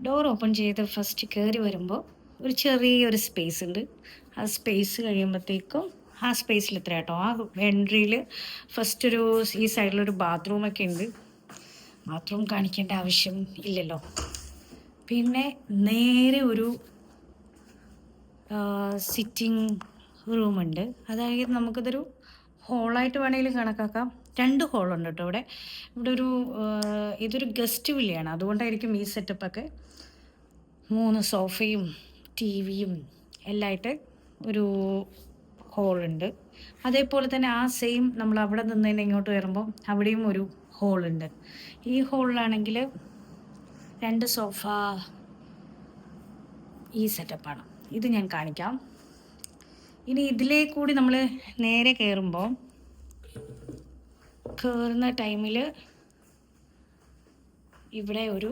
Door open ചെയ്ത് first കയറി വരുമ്പോൾ ഒരു ചെറിയൊരു സ്പേസ് ഉണ്ട്. ആ സ്പേസ് കഴിയുമ്പോഴത്തേക്കും ആ സ്പേസിൽ എത്ര കേട്ടോ, ആ എൻട്രിയിൽ ഫസ്റ്റ് ഒരു ഈ സൈഡിലൊരു ബാത്റൂമൊക്കെ ഉണ്ട്. ബാത്റൂം കാണിക്കേണ്ട ആവശ്യം ഇല്ലല്ലോ. പിന്നെ നേരെ ഒരു സിറ്റിംഗ് റൂമുണ്ട്. അതായത് നമുക്കിതൊരു ഹോളായിട്ട് വേണമെങ്കിൽ കണക്കാക്കാം. 2 ഹോളുണ്ട് കേട്ടോ ഇവിടെ. ഇവിടെ ഒരു ഇതൊരു ഗസ്റ്റ് വില്ലയാണ്, അതുകൊണ്ടായിരിക്കും ഈ സെറ്റപ്പൊക്കെ. 3 സോഫയും ടി വിയും എല്ലാമായിട്ട് ഒരു ഹോളുണ്ട്. അതേപോലെ തന്നെ ആ സെയിം നമ്മൾ അവിടെ നിന്നതിന് ഇങ്ങോട്ട് വരുമ്പോൾ അവിടെയും ഒരു ഹോളുണ്ട്. ഈ ഹോളിലാണെങ്കിൽ 2 സോഫ, ഈ സെറ്റപ്പാണ്. ഇത് ഞാൻ കാണിക്കാം. ഇനി ഇതിലേ കൂടി നമ്മൾ നേരെ കയറുന്ന ടൈമിൽ ഇവിടെ ഒരു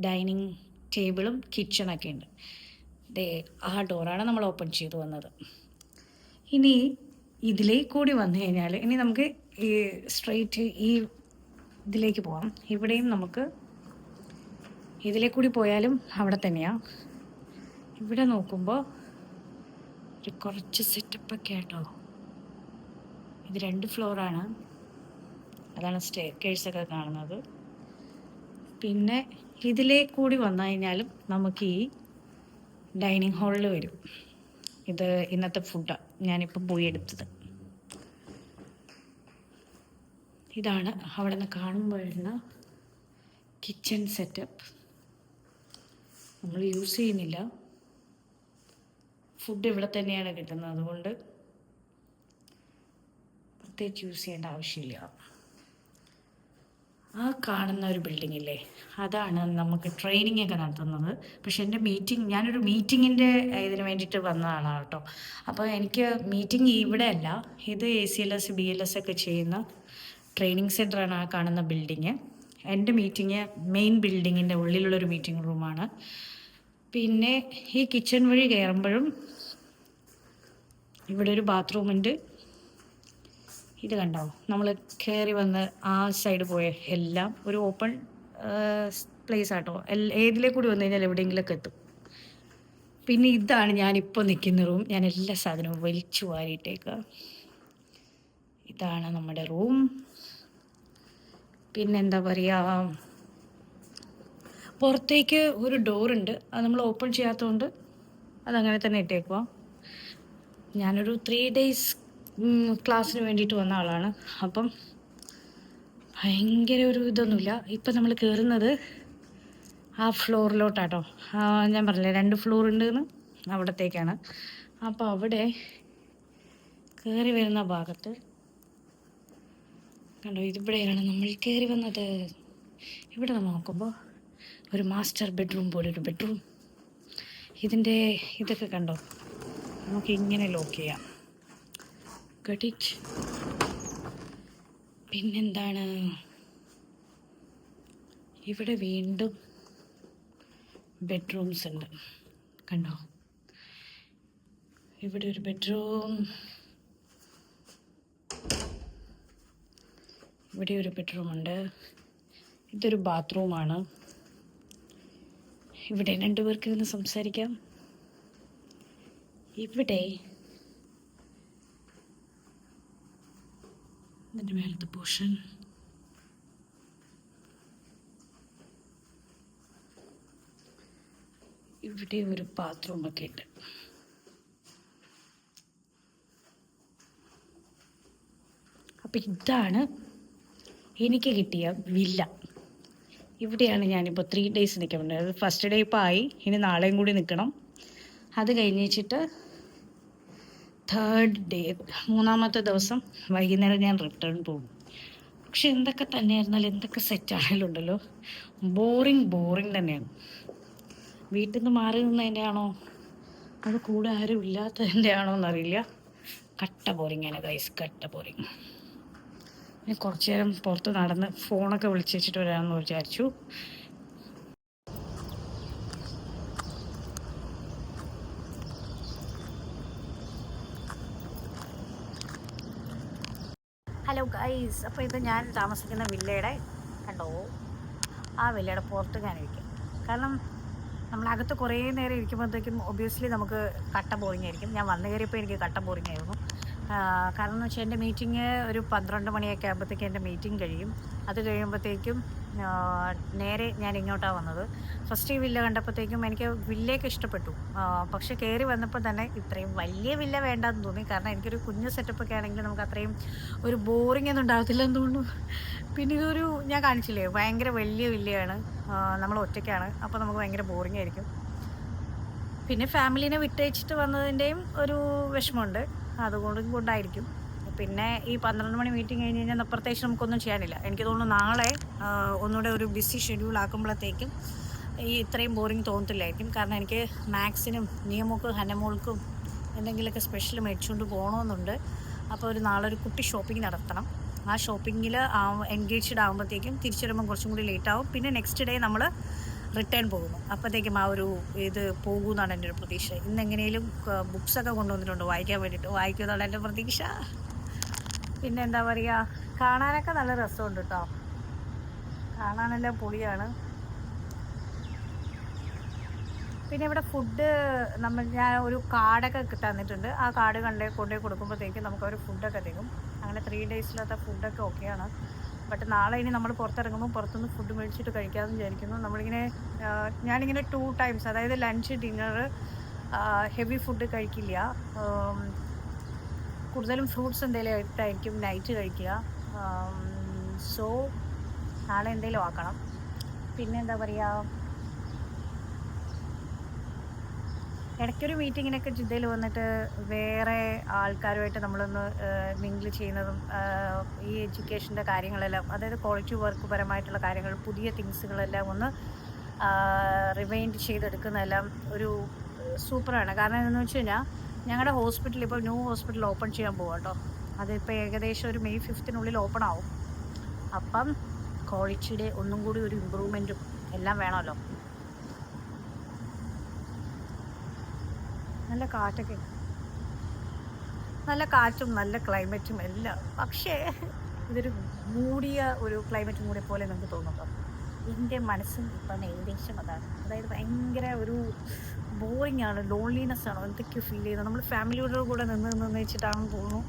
ഡൈനിങ് ടേബിളും കിച്ചണൊക്കെ ഉണ്ട്. ആ ഡോറാണ് നമ്മൾ ഓപ്പൺ ചെയ്ത് വന്നത്. ഇനി ഇതിലേ കൂടി വന്നു കഴിഞ്ഞാൽ ഇനി നമുക്ക് ഈ സ്ട്രെയിറ്റ് ഈ ഇതിലേക്ക് പോകാം. ഇവിടെയും നമുക്ക് ഇതിലേ കൂടി പോയാലും അവിടെ തന്നെയാണ്. ഇവിടെ നോക്കുമ്പോൾ ഒരു കുറച്ച് സെറ്റപ്പൊക്കെ ആട്ടോ. ഇത് 2 ഫ്ലോറാണ്, അതാണ് സ്റ്റെയർകേഴ്സൊക്കെ കാണുന്നത്. പിന്നെ ഇതിലേ കൂടി വന്നു കഴിഞ്ഞാലും നമുക്ക് ഈ ഡൈനിങ് ഹാളിൽ വരും. ഇത് ഇന്നത്തെ ഫുഡാണ് ഞാനിപ്പോൾ പോയി എടുത്തത്. ഇതാണ് അവിടെ നിന്ന് കാണുമ്പോൾ വരുന്ന കിച്ചൺ സെറ്റപ്പ്. നമ്മൾ യൂസ് ചെയ്യുന്നില്ല, ഫുഡ് ഇവിടെ തന്നെയാണ് കിട്ടുന്നത്, അതുകൊണ്ട് പ്രത്യേകിച്ച് യൂസ് ചെയ്യേണ്ട ആവശ്യമില്ല. ആ കാണുന്ന ഒരു ബിൽഡിംഗ് ഇല്ലേ, അതാണ് നമുക്ക് ട്രെയിനിങ് ഒക്കെ നടത്തുന്നത്. പക്ഷെ എൻ്റെ ഞാനൊരു മീറ്റിങ്ങിൻ്റെ ഇതിന് വേണ്ടിയിട്ട് വന്ന ആളാണ് കേട്ടോ. അപ്പോൾ എനിക്ക് മീറ്റിംഗ് ഇവിടെ അല്ല, ഇത് ACLS BLS ഒക്കെ ചെയ്യുന്ന ട്രെയിനിങ് സെൻ്ററാണ് ആ കാണുന്ന ബിൽഡിങ്. എൻ്റെ മീറ്റിംഗ് മെയിൻ ബിൽഡിങ്ങിൻ്റെ ഉള്ളിലുള്ളൊരു മീറ്റിംഗ് റൂമാണ്. പിന്നെ ഈ കിച്ചൺ വഴി കയറുമ്പോഴും ഇവിടെ ഒരു ബാത്റൂമുണ്ട്. ഇത് കണ്ടോ, നമ്മൾ കയറി വന്ന് ആ സൈഡ് പോയ എല്ലാം ഒരു ഓപ്പൺ പ്ലേസ് ആട്ടോ. ഏതിലേ കൂടി വന്നു കഴിഞ്ഞാൽ എവിടെയെങ്കിലുമൊക്കെ എത്തും. പിന്നെ ഇതാണ് ഞാനിപ്പോൾ നിൽക്കുന്ന റൂം. ഞാൻ എല്ലാ സാധനവും വലിച്ചു വാരിയിട്ടേക്കുക. ഇതാണ് നമ്മുടെ റൂം. പിന്നെന്താ പറയുക, പുറത്തേക്ക് ഒരു ഡോറുണ്ട്, അത് നമ്മൾ ഓപ്പൺ ചെയ്യാത്തതുകൊണ്ട് അതങ്ങനെ തന്നെ ഇട്ടേക്കുക. ഞാനൊരു 3 days ക്ലാസ്സിന് വേണ്ടിയിട്ട് വന്ന ആളാണ്. അപ്പം ഭയങ്കര ഒരു ഇതൊന്നുമില്ല. ഇപ്പം നമ്മൾ കയറുന്നത് ആ ഫ്ലോറിലോട്ടാട്ടോ. ഞാൻ പറഞ്ഞില്ലേ 2 ഫ്ലോർ ഉണ്ടെന്ന്, അവിടത്തേക്കാണ്. അപ്പോൾ അവിടെ കയറി വരുന്ന ഭാഗത്ത് കണ്ടോ, ഇതിവിടെയാണ് നമ്മൾ കയറി വന്നത്. ഇവിടെ നമ്മൾ നോക്കുമ്പോൾ ഒരു മാസ്റ്റർ ബെഡ്റൂം പോലൊരു ബെഡ്റൂം. ഇതിൻ്റെ ഇതൊക്കെ കണ്ടോ, നമുക്ക് ഇങ്ങനെ ലോക്ക് ചെയ്യാം. ഗഡിറ്റ്. പിന്നെന്താണ്, ഇവിടെ വീണ്ടും ബെഡ്റൂംസ് ഉണ്ട് കണ്ടോ. ഇവിടെ ഒരു ബെഡ്റൂം, ഇവിടെ ഒരു ബെഡ്റൂമുണ്ട്. ഇതൊരു ബാത്റൂമാണ്. ഇവിടെ 2 പേർക്ക് ഇരുന്ന് സംസാരിക്കാം. ഇവിടെ ഇതിൻ്റെ മേലത്തെ പോർഷൻ, ഇവിടെ ഒരു ബാത്റൂമൊക്കെ ഉണ്ട്. അപ്പം ഇതാണ് എനിക്ക് കിട്ടിയ വില്ല. ഇവിടെയാണ് ഞാനിപ്പോൾ 3 days നിൽക്കാൻ പറ്റുന്നത്. ഫസ്റ്റ് ഡേ ഇപ്പോൾ ആയി, ഇനി നാളെയും കൂടി നിൽക്കണം. അത് കഴിഞ്ഞിട്ട് 3rd day, 3ാമത്തെ ദിവസം വൈകുന്നേരം ഞാൻ റിട്ടേൺ പോകും. പക്ഷെ എന്തൊക്കെ തന്നെയായിരുന്നാലും, എന്തൊക്കെ സെറ്റാണെങ്കിലും ഉണ്ടല്ലോ, ബോറിങ് തന്നെയാണ്. വീട്ടിൽ നിന്ന് മാറി നിന്നതിൻ്റെ ആണോ അത് കൂടെ ആരും ഇല്ലാത്തതിൻ്റെ ആണോ എന്നറിയില്ല. കട്ട ബോറിങ്ങാണ് ഗൈസ്, കട്ട ബോറിങ്. ഇനി കുറച്ച് നേരം പുറത്ത് നടന്ന് ഫോണൊക്കെ വിളിച്ച് വെച്ചിട്ട് വരാമെന്ന് വിചാരിച്ചു. ഹലോ ഗൈസ്, അപ്പോൾ ഇത് ഞാൻ താമസിക്കുന്ന വില്ലയുടെ കണ്ടോ, ആ വില്ലയുടെ പുറത്ത് ഞാൻ ഇരിക്കും. കാരണം നമ്മളകത്ത് കുറേ നേരം ഇരിക്കുമ്പോഴത്തേക്കും ഒബ്വിയസ്ലി നമുക്ക് കട്ട ബോറിംഗ് ആയിരിക്കും. ഞാൻ വന്നു കയറിയപ്പോൾ എനിക്ക് കട്ട ബോറിംഗ് ആയിരുന്നു. കാരണം എന്ന് വെച്ചാൽ എൻ്റെ മീറ്റിംഗ് ഒരു 12 മണിയൊക്കെ ആകുമ്പോഴത്തേക്കും എൻ്റെ മീറ്റിംഗ് കഴിയും. അത് കഴിയുമ്പോഴത്തേക്കും നേരെ ഞാൻ ഇങ്ങോട്ടാണ് വന്നത്. ഫസ്റ്റ് ഈ വില്ല കണ്ടപ്പോഴത്തേക്കും എനിക്ക് വില്ലയൊക്കെ ഇഷ്ടപ്പെട്ടു. പക്ഷെ കയറി വന്നപ്പോൾ തന്നെ ഇത്രയും വലിയ വില്ല വേണ്ടാന്ന് തോന്നി. കാരണം എനിക്കൊരു കുഞ്ഞ് സെറ്റപ്പൊക്കെ ആണെങ്കിൽ നമുക്ക് അത്രയും ഒരു ബോറിംഗ് ഒന്നും ഉണ്ടാകത്തില്ലെന്ന് തോന്നുന്നു. പിന്നെ ഇതൊരു ഞാൻ കാണിച്ചില്ലേ, ഭയങ്കര വലിയ വില്ലയാണ്, നമ്മൾ ഒറ്റയ്ക്കാണ്, അപ്പോൾ നമുക്ക് ഭയങ്കര ബോറിംഗ് ആയിരിക്കും. പിന്നെ ഫാമിലീനെ വിട്ടയച്ചിട്ട് വന്നതിൻ്റെയും ഒരു വിഷമമുണ്ട്, കൊണ്ടായിരിക്കും. പിന്നെ ഈ 12 മണി മീറ്റിംഗ് കഴിഞ്ഞ് കഴിഞ്ഞാൽ പ്രത്യേകിച്ച് നമുക്കൊന്നും ചെയ്യാനില്ല. എനിക്ക് തോന്നുന്നു നാളെ ഒന്നുകൂടെ ഒരു ബിസി ഷെഡ്യൂൾ ആക്കുമ്പോഴത്തേക്കും ഈ ഇത്രയും ബോറിംഗ് തോന്നത്തില്ലായിരിക്കും. കാരണം എനിക്ക് മാത്സിനും നിയമക്കും ഹനമോൾക്കും എന്തെങ്കിലുമൊക്കെ സ്പെഷ്യൽ മേടിച്ചുകൊണ്ട് പോകണമെന്നുണ്ട്. അപ്പോൾ നാളെ ഒരു കുട്ടി ഷോപ്പിംഗ് നടത്തണം. ആ ഷോപ്പിങ്ങിൽ എൻഗേജ്ഡ് ആകുമ്പോഴത്തേക്കും തിരിച്ചു വരുമ്പം കുറച്ചും കൂടി ലേറ്റ് ആവും. പിന്നെ നെക്സ്റ്റ് ഡേ നമ്മൾ റിട്ടേൺ പോകുന്നു. അപ്പോഴത്തേക്കും ആ ഒരു ഇത് പോകുമെന്നാണ് എൻ്റെ ഒരു പ്രതീക്ഷ. ഇന്നെങ്ങനെയും ബുക്സൊക്കെ കൊണ്ടുവന്നിട്ടുണ്ട് വായിക്കാൻ വേണ്ടിയിട്ട്, വായിക്കുമെന്നാണ് എൻ്റെ പ്രതീക്ഷ. പിന്നെ എന്താ പറയുക, കാണാനൊക്കെ നല്ല രസമുണ്ട് കേട്ടോ, കാണാനെല്ലാം പൊളിയാണ്. പിന്നെ ഇവിടെ ഫുഡ് ഞാൻ ഒരു കാർഡൊക്കെ തന്നിട്ടുണ്ട്. ആ കാർഡ് കൊണ്ടുപോയി കൊടുക്കുമ്പോഴത്തേക്കും നമുക്കവർ ഫുഡൊക്കെ തരും. അങ്ങനെ 3 ഡേയ്സിലത്തെ ഫുഡൊക്കെ ഓക്കെയാണ്. ബട്ട് നാളെ ഇനി നമ്മൾ പുറത്തിറങ്ങുമ്പോൾ പുറത്തുനിന്ന് ഫുഡ് മേടിച്ചിട്ട് കഴിക്കാമെന്ന് വിചാരിക്കുന്നു. ഞാനിങ്ങനെ 2 ടൈംസ്, അതായത് ലഞ്ച് ഡിന്നർ ഹെവി ഫുഡ് കഴിക്കില്ല. കൂടുതലും ഫ്രൂട്ട്സ് എന്തെങ്കിലും ആയിട്ടായിരിക്കും നൈറ്റ് കഴിക്കുക. സോ നാളെ എന്തെങ്കിലും ആക്കണം. പിന്നെ എന്താ പറയുക, ഇടയ്ക്കൊരു മീറ്റിങ്ങിനൊക്കെ ജിദ്ദയിൽ വന്നിട്ട് വേറെ ആൾക്കാരുമായിട്ട് നമ്മളൊന്ന് മിങ്കിൾ ചെയ്യുന്നതും ഈ എഡ്യൂക്കേഷൻ്റെ കാര്യങ്ങളെല്ലാം, അതായത് ക്വാളിറ്റി വർക്ക് പരമായിട്ടുള്ള കാര്യങ്ങൾ, പുതിയ തിങ്സുകളെല്ലാം ഒന്ന് റിവൈൻഡ് ചെയ്തെടുക്കുന്നതെല്ലാം ഒരു സൂപ്പറാണ്. കാരണം എന്താണെന്ന് വെച്ച് കഴിഞ്ഞാൽ ഞങ്ങളുടെ ഹോസ്പിറ്റൽ ഇപ്പോൾ ന്യൂ ഹോസ്പിറ്റൽ ഓപ്പൺ ചെയ്യാൻ പോകാം കേട്ടോ. അതിപ്പോൾ ഏകദേശം ഒരു മെയ് 5 ഓപ്പൺ ആവും. അപ്പം ക്വാളിറ്റിയുടെ ഒന്നും കൂടി ഒരു ഇമ്പ്രൂവ്മെൻറ്റും എല്ലാം വേണമല്ലോ. നല്ല കാറ്റൊക്കെ, നല്ല കാറ്റും നല്ല ക്ലൈമറ്റും എല്ലാം. പക്ഷേ ഇതൊരു മൂടിയ ഒരു ക്ലൈമറ്റും കൂടെ പോലെ നമുക്ക് തോന്നുന്നു. എൻ്റെ മനസ്സും ഇപ്പം ഏകദേശം അതാണ്. അതായത് ഭയങ്കര ഒരു ബോറിംഗ് ആണ്, ലോൺലിനെസ് ആണോ എന്തൊക്കെയോ ഫീൽ ചെയ്യുന്നത്. നമ്മൾ ഫാമിലിയോട് കൂടെ നിന്ന് വെച്ചിട്ടാണെന്ന് തോന്നുന്നു.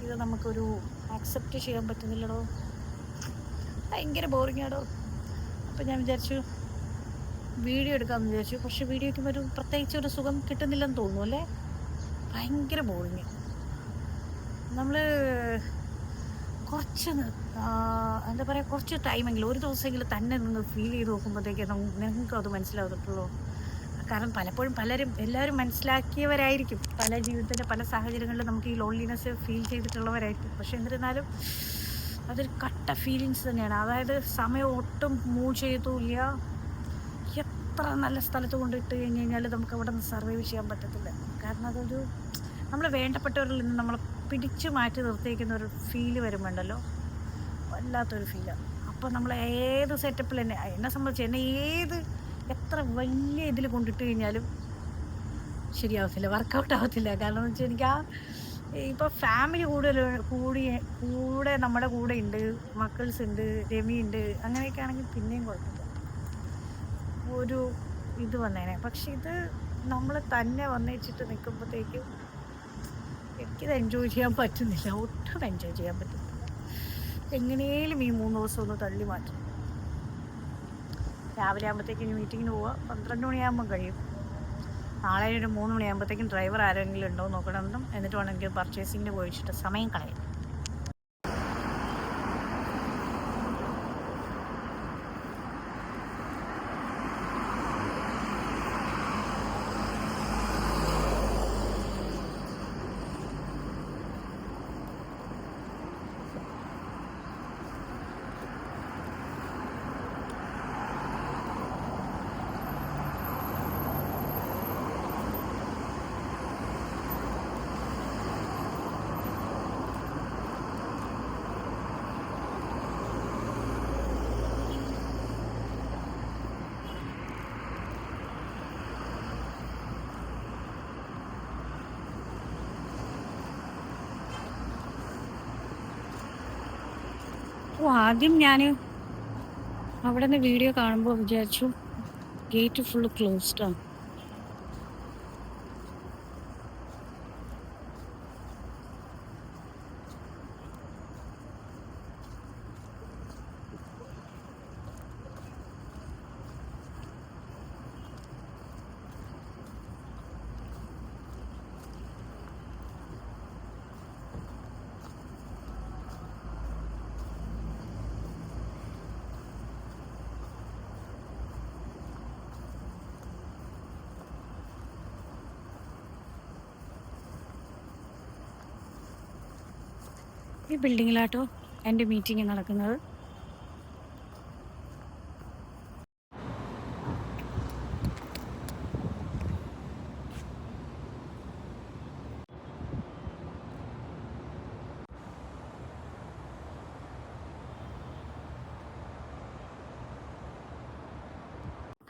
ഇത് നമുക്കൊരു ആക്സെപ്റ്റ് ചെയ്യാൻ പറ്റുന്നില്ലടോ, ഭയങ്കര ബോറിംഗ് ആണോ. അപ്പം ഞാൻ വിചാരിച്ചു വീഡിയോ എടുക്കാമെന്ന് വിചാരിച്ചു. പക്ഷെ വീഡിയോ വയ്ക്കുമ്പോൾ ഒരു പ്രത്യേകിച്ച് ഒരു സുഖം കിട്ടുന്നില്ലെന്ന് തോന്നുന്നു അല്ലേ, ഭയങ്കര ബോറിങ്. നമ്മൾ കുറച്ച് എന്താ പറയുക, കുറച്ച് ടൈമെങ്കിലും ഒരു ദിവസമെങ്കിലും തന്നെ നിന്ന് ഫീൽ ചെയ്ത് നോക്കുമ്പോഴത്തേക്ക് നിങ്ങൾക്ക് അത് മനസ്സിലാകത്തുള്ളൂ. കാരണം പലപ്പോഴും എല്ലാവരും മനസ്സിലാക്കിയവരായിരിക്കും, പല ജീവിതത്തിൻ്റെ പല സാഹചര്യങ്ങളിലും നമുക്ക് ഈ ലോൺലിനെസ് ഫീൽ ചെയ്തിട്ടുള്ളവരായിരിക്കും. പക്ഷെ എന്നിരുന്നാലും അതൊരു കട്ട ഫീലിങ്സ് തന്നെയാണ്. അതായത് സമയം ഒട്ടും മൂവ് ചെയ്യത്തുമില്ല. എത്ര നല്ല സ്ഥലത്ത് കൊണ്ടിട്ട് കഴിഞ്ഞ് കഴിഞ്ഞാൽ നമുക്ക് അവിടെ നിന്ന് സർവൈവ് ചെയ്യാൻ പറ്റത്തില്ല. കാരണം അതൊരു നമ്മൾ വേണ്ടപ്പെട്ടവരിൽ നിന്ന് നമ്മൾ പിടിച്ചു മാറ്റി നിർത്തിയിരിക്കുന്ന ഒരു ഫീല് വരുമ്പോണ്ടല്ലോ, വല്ലാത്തൊരു ഫീലാണ്. അപ്പോൾ നമ്മൾ ഏത് സെറ്റപ്പിൽ എന്നെ സംബന്ധിച്ച് എത്ര വലിയ ഇതിൽ കൊണ്ടിട്ട് കഴിഞ്ഞാലും ശരിയാവത്തില്ല, വർക്കൗട്ട് ആവത്തില്ല. കാരണം എന്ന് വെച്ചാൽ എനിക്ക് ഇപ്പോൾ ഫാമിലി കൂടെ നമ്മുടെ കൂടെ ഉണ്ട്, മക്കൾസ് ഉണ്ട്, രമി ഉണ്ട്, അങ്ങനെയൊക്കെ ആണെങ്കിൽ പിന്നെയും കുഴപ്പമില്ല, ഒരു ഇത് വന്നേനെ. പക്ഷെ ഇത് നമ്മൾ തന്നെ വന്നേച്ചിട്ട് നിൽക്കുമ്പോഴത്തേക്കും എനിക്കിത് എൻജോയ് ചെയ്യാൻ പറ്റുന്നില്ല, ഒട്ടും എൻജോയ് ചെയ്യാൻ പറ്റുന്നില്ല. എങ്ങനെയും ഈ 3 ദിവസം ഒന്ന് തള്ളി മാറ്റും. രാവിലെ ആകുമ്പോഴത്തേക്കും മീറ്റിങ്ങിന് പോവുക, 12 മണിയാകുമ്പം കഴിയും. നാളെ ഒരു 3 മണിയാകുമ്പോഴത്തേക്കും ഡ്രൈവർ ആരെങ്കിലും ഉണ്ടോ നോക്കണം. എന്നിട്ട് വേണം എനിക്ക് പർച്ചേസിങ്ങിന് പോയിച്ചിട്ട് സമയം കളയും. ആദ്യം ഞാൻ അവിടെ നിന്ന് വീഡിയോ കാണുമ്പോൾ വിചാരിച്ചു ഗേറ്റ് ഫുള്ള് ക്ലോസ്ഡാണ്. ഈ ബിൽഡിങ്ങിലാട്ടോ എൻ്റെ മീറ്റിംഗ് നടക്കുന്നത്.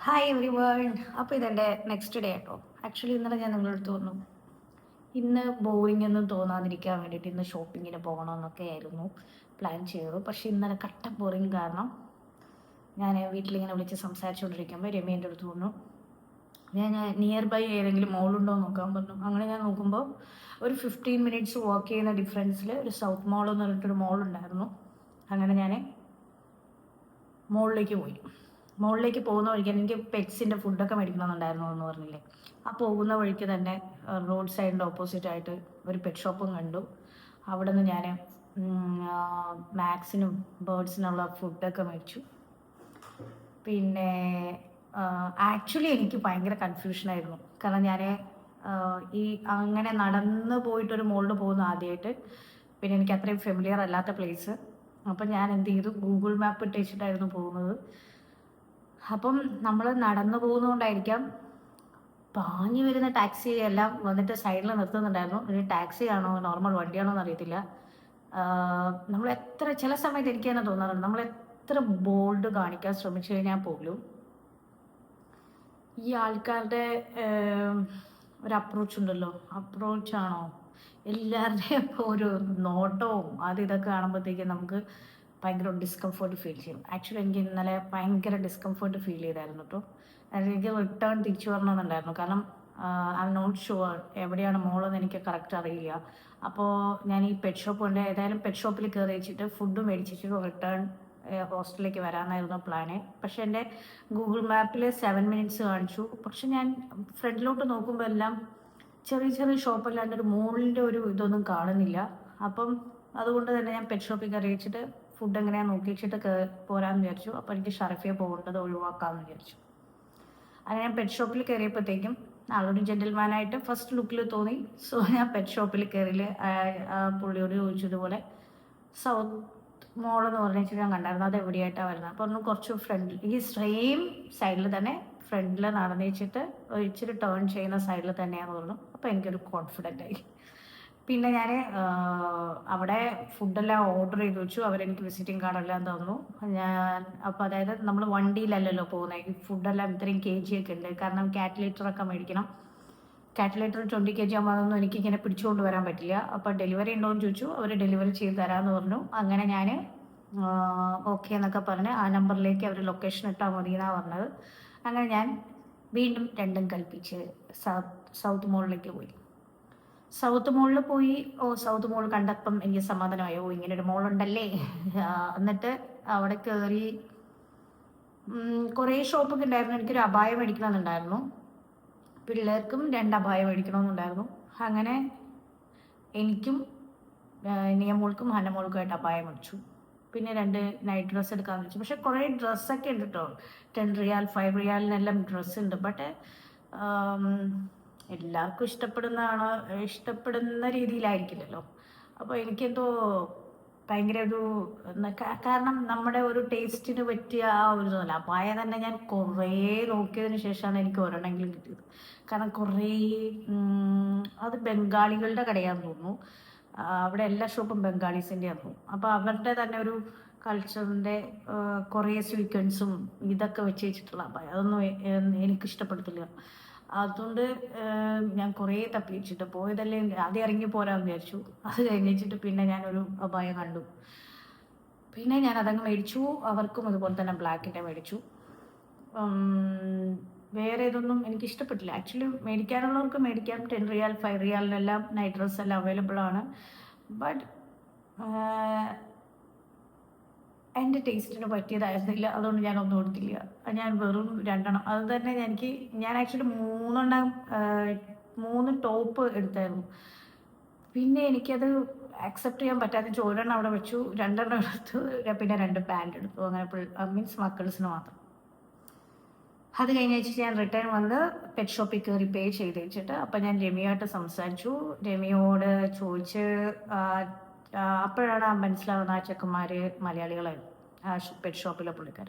Hi every one. അപ്പോൾ ഇതെൻ്റെ നെക്സ്റ്റ് ഡേ ആട്ടോ. ആക്ച്വലി ഇന്നലെ ഞാൻ നിങ്ങളുടെ അടുത്ത് പറഞ്ഞു ഇന്ന് ബോറിംഗ് ഒന്നും തോന്നാതിരിക്കാൻ വേണ്ടിയിട്ട് ഇന്ന് ഷോപ്പിങ്ങിന് പോകണമെന്നൊക്കെ ആയിരുന്നു പ്ലാൻ ചെയ്തത്. പക്ഷേ ഇന്നലെ കട്ട ബോറിംഗ് കാരണം ഞാൻ വീട്ടിലിങ്ങനെ വിളിച്ച് സംസാരിച്ചുകൊണ്ടിരിക്കുമ്പോൾ രമ്യ എൻ്റെ അടുത്ത് പറഞ്ഞു ഞാൻ നിയർ ബൈ ഏതെങ്കിലും മോളുണ്ടോ എന്ന് നോക്കാൻ പറഞ്ഞു. അങ്ങനെ ഞാൻ നോക്കുമ്പോൾ ഒരു 15 മിനിറ്റ്സ് വാക്ക് ചെയ്യുന്ന ഡിഫറൻസിൽ ഒരു സൗത്ത് മോൾ എന്ന് പറഞ്ഞിട്ടൊരു മോളുണ്ടായിരുന്നു. അങ്ങനെ ഞാൻ മോളിലേക്ക് പോയി. മുകളിലേക്ക് പോകുന്ന വഴിക്ക് എനിക്ക് പെറ്റ്സിൻ്റെ ഫുഡൊക്കെ മേടിക്കണമെന്നുണ്ടായിരുന്നു എന്ന് പറഞ്ഞില്ലേ. ആ പോകുന്ന വഴിക്ക് തന്നെ റോഡ് സൈഡിൻ്റെ ഓപ്പോസിറ്റായിട്ട് ഒരു പെറ്റ് ഷോപ്പും കണ്ടു. അവിടെ നിന്ന് ഞാൻ മാക്സിനും ബേർഡ്സിനുള്ള ഫുഡൊക്കെ മേടിച്ചു. പിന്നെ ആക്ച്വലി എനിക്ക് ഭയങ്കര കൺഫ്യൂഷനായിരുന്നു. കാരണം ഞാൻ ഈ അങ്ങനെ നടന്ന് പോയിട്ടൊരു മോളിൽ പോകുന്ന ആദ്യമായിട്ട്, പിന്നെ എനിക്ക് അത്രയും ഫെമിലിയർ അല്ലാത്ത പ്ലേസ്. അപ്പം ഞാൻ എന്ത് ചെയ്തു, ഗൂഗിൾ മാപ്പ് ഇട്ട് വെച്ചിട്ടായിരുന്നു പോകുന്നത്. അപ്പം നമ്മൾ നടന്നു പോകുന്നതുകൊണ്ടായിരിക്കാം പാഞ്ഞു വരുന്ന ടാക്സി എല്ലാം വന്നിട്ട് സൈഡിൽ നിർത്തുന്നുണ്ടായിരുന്നു. ഒരു ടാക്സി ആണോ നോർമൽ വണ്ടിയാണോ എന്ന് അറിയത്തില്ല. നമ്മൾ എത്ര ചില സമയത്ത് എനിക്ക് തന്നെ തോന്നാറുണ്ട്, നമ്മൾ എത്ര ബോൾഡ് കാണിക്കാൻ ശ്രമിച്ചു കഴിഞ്ഞാൽ പോലും ഈ ആൾക്കാരുടെ ഒരു അപ്രോച്ച് ഉണ്ടല്ലോ, അപ്രോച്ചാണോ എല്ലാവരുടെയും ഒരു നോട്ടവും ഇതൊക്കെ കാണുമ്പോഴത്തേക്കും നമുക്ക് ഭയങ്കര ഡിസ്കംഫേർട്ട് ഫീൽ ചെയ്യും. ആക്ച്വലി എനിക്ക് ഇന്നലെ ഭയങ്കര ഡിസ്കംഫേർട്ട് ഫീൽ ചെയ്തായിരുന്നു കേട്ടോ. എനിക്ക് റിട്ടേൺ തിരിച്ചു വരണമെന്നുണ്ടായിരുന്നു. കാരണം ഐ എം നോട്ട് ഷുവർ എവിടെയാണ് മോളെന്ന് എനിക്ക് കറക്റ്റ് അറിയില്ല. അപ്പോൾ ഞാൻ ഈ പെറ്റ് ഷോപ്പ് കൊണ്ട് ഏതായാലും പെറ്റ് ഷോപ്പിൽ കയറി വെച്ചിട്ട് ഫുഡ് മേടിച്ചിട്ട് റിട്ടേൺ ഹോസ്റ്റലിലേക്ക് വരാമെന്നായിരുന്നു പ്ലാന്. പക്ഷേ എൻ്റെ ഗൂഗിൾ മാപ്പിൽ 7 മിനിറ്റ്സ് കാണിച്ചു. പക്ഷെ ഞാൻ ഫ്രണ്ടിലോട്ട് നോക്കുമ്പോൾ എല്ലാം ചെറിയ ചെറിയ ഷോപ്പല്ലാണ്ട് ഒരു മോളിൻ്റെ ഒരു ഇതൊന്നും കാണുന്നില്ല. അപ്പം അതുകൊണ്ട് തന്നെ ഞാൻ പെറ്റ് ഷോപ്പിൽ കയറി വെച്ചിട്ട് ഫുഡ് എങ്ങനെയാണെന്ന് നോക്കി വെച്ചിട്ട് പോരാമെന്ന് വിചാരിച്ചു. അപ്പോൾ എനിക്ക് ഷറഫിയെ പോകേണ്ടത് ഒഴിവാക്കാമെന്ന് വിചാരിച്ചു. അങ്ങനെ ഞാൻ പെറ്റ് ഷോപ്പിൽ കയറിയപ്പോഴത്തേക്കും ആളൊരു ജെന്റിൽമാനായിട്ട് ഫസ്റ്റ് ലുക്കിൽ തോന്നി. സോ ഞാൻ പെറ്റ് ഷോപ്പിൽ കയറിയിൽ പുള്ളിയോട് ചോദിച്ചതുപോലെ സൗത്ത് മോൾ എന്ന് പറഞ്ഞിട്ട് ഞാൻ കണ്ടായിരുന്നു, അത് എവിടെയായിട്ടാണ് വരുന്നത്. അപ്പോൾ ഒന്ന് കുറച്ച് ഫ്രണ്ടിൽ ഈ സെയിം സൈഡിൽ തന്നെ ഫ്രണ്ടിൽ നടന്നു വെച്ചിട്ട് ഇച്ചിരി ടേൺ ചെയ്യുന്ന സൈഡിൽ തന്നെയാണെന്ന് പറഞ്ഞു. അപ്പോൾ എനിക്കൊരു കോൺഫിഡൻ്റ് ആയി. പിന്നെ ഞാൻ അവിടെ ഫുഡെല്ലാം ഓർഡർ ചെയ്ത് വെച്ചു. അവരെനിക്ക് വിസിറ്റിംഗ് കാർഡെല്ലാം തന്നു. ഞാൻ അപ്പോൾ അതായത് നമ്മൾ വണ്ടിയിലല്ലല്ലോ പോകുന്നത്, ഈ ഫുഡെല്ലാം ഇത്രയും kg ഒക്കെ ഉണ്ട്. കാരണം കാൽക്കുലേറ്ററൊക്കെ മേടിക്കണം. കാൽക്കുലേറ്റർ 20 kg ആകുമ്പോൾ അതൊന്നും എനിക്കിങ്ങനെ പിടിച്ചുകൊണ്ട് വരാൻ പറ്റില്ല. അപ്പോൾ ഡെലിവറി ഉണ്ടോ എന്ന് ചോദിച്ചു. അവർ ഡെലിവറി ചെയ്ത് തരാമെന്ന് പറഞ്ഞു. അങ്ങനെ ഞാൻ ഓക്കെ എന്നൊക്കെ പറഞ്ഞ് ആ നമ്പറിലേക്ക് അവർ ലൊക്കേഷൻ ഇട്ടാൽ മതി എന്നാണ് പറഞ്ഞത്. അങ്ങനെ ഞാൻ വീണ്ടും രണ്ടും കൽപ്പിച്ച് സൗത്ത് മോളിലേക്ക് പോയി. സൗത്ത് മോളിൽ പോയി. സൗത്ത് മോൾ കണ്ടപ്പം എനിക്ക് സമാധാനമായി. ഇങ്ങനെ ഒരു മോളുണ്ടല്ലേ. എന്നിട്ട് അവിടെ കയറി കുറേ ഷോപ്പൊക്കെ ഉണ്ടായിരുന്നു. എനിക്കൊരു അബായം മേടിക്കണമെന്നുണ്ടായിരുന്നു. പിള്ളേർക്കും 2 അബായം മേടിക്കണമെന്നുണ്ടായിരുന്നു. അങ്ങനെ എനിക്കും നിയമോൾക്കും ഹന്നമോൾക്കുമായിട്ട് അബായം മേടിച്ചു. പിന്നെ 2 നൈറ്റ് ഡ്രസ്സ് എടുക്കാമെന്ന് വെച്ചു. പക്ഷെ കുറേ ഡ്രസ്സൊക്കെ ഉണ്ട് കേട്ടോ. 10 റിയാൽ 5 റിയാലിനെല്ലാം ഡ്രസ്സ് ഉണ്ട്. ബട്ട് എല്ലാവർക്കും ഇഷ്ടപ്പെടുന്ന രീതിയിലായിരിക്കില്ലല്ലോ. അപ്പോൾ എനിക്കെന്തോ ഭയങ്കര ഒരു കാരണം നമ്മുടെ ഒരു ടേസ്റ്റിന് പറ്റിയ ആ ഒരു ഇതല്ല. അപായ തന്നെ ഞാൻ കുറേ നോക്കിയതിന് ശേഷമാണ് എനിക്ക് ഒരെണ്ണമെങ്കിലും കിട്ടിയത്. കാരണം കുറേ അത് ബംഗാളികളുടെ കടയാണെന്ന് തോന്നുന്നു. അവിടെ എല്ലാ ഷോപ്പും ബംഗാളീസിൻ്റെ ആയിരുന്നു. അപ്പോൾ അവരുടെ തന്നെ ഒരു കൾച്ചറിൻ്റെ കുറേ സ്വീക്വൻസും ഇതൊക്കെ വെച്ച് വെച്ചിട്ടുള്ള അപായ അതൊന്നും എനിക്കിഷ്ടപ്പെടത്തില്ല. അതുകൊണ്ട് ഞാൻ കുറേ തപ്പി വെച്ചിട്ട് പോയതല്ലേ ആദ്യം ഇറങ്ങി പോരാന്ന് വിചാരിച്ചു. അത് കഴിഞ്ഞിട്ട് പിന്നെ ഞാനൊരു അബായം കണ്ടു. പിന്നെ ഞാൻ അതങ്ങ് മേടിച്ചു. അവർക്കും അതുപോലെ തന്നെ ബ്ലാക്കിൻ്റെ മേടിച്ചു. വേറെ ഇതൊന്നും എനിക്ക് ഇഷ്ടപ്പെട്ടില്ല. ആക്ച്വലി മേടിക്കാനുള്ളവർക്ക് മേടിക്കാം. 10 റിയാൽ 5 റിയാലിനെല്ലാം നൈറ്റ് ഡ്രസ്സ് എല്ലാം അവൈലബിൾ ആണ്. ബട്ട് എൻ്റെ ടേസ്റ്റിന് പറ്റിയതായിരുന്നില്ല. അതുകൊണ്ട് ഞാനൊന്നും എടുത്തില്ല. ഞാൻ വെറും 2 എണ്ണം അത് തന്നെ ഞാൻ ആക്ച്വലി 3 ടോപ്പ് എടുത്തായിരുന്നു. പിന്നെ എനിക്കത് അക്സെപ്റ്റ് ചെയ്യാൻ പറ്റാതെ ഒരെണ്ണം അവിടെ വെച്ചു, 2 എണ്ണം എടുത്തു, പിന്നെ 2 പാൻറ് എടുത്തു. അങ്ങനെ മീൻസ് മക്കൾസിന് മാത്രം. അത് കഴിഞ്ഞ് വെച്ചിട്ട് ഞാൻ റിട്ടേൺ വന്ന് പെറ്റ് ഷോപ്പിൽ കയറി പേ ചെയ്ത് വെച്ചിട്ട് അപ്പം ഞാൻ രമ്യയായിട്ട് സംസാരിച്ചു. രമ്യയോട് ചോദിച്ച് അപ്പോഴാണ് മനസ്സിലാവുന്ന ആ ചെക്കന്മാർ മലയാളികളായിരുന്നു, ആ പെറ്റ് ഷോപ്പിലെ പുള്ളിക്കാർ.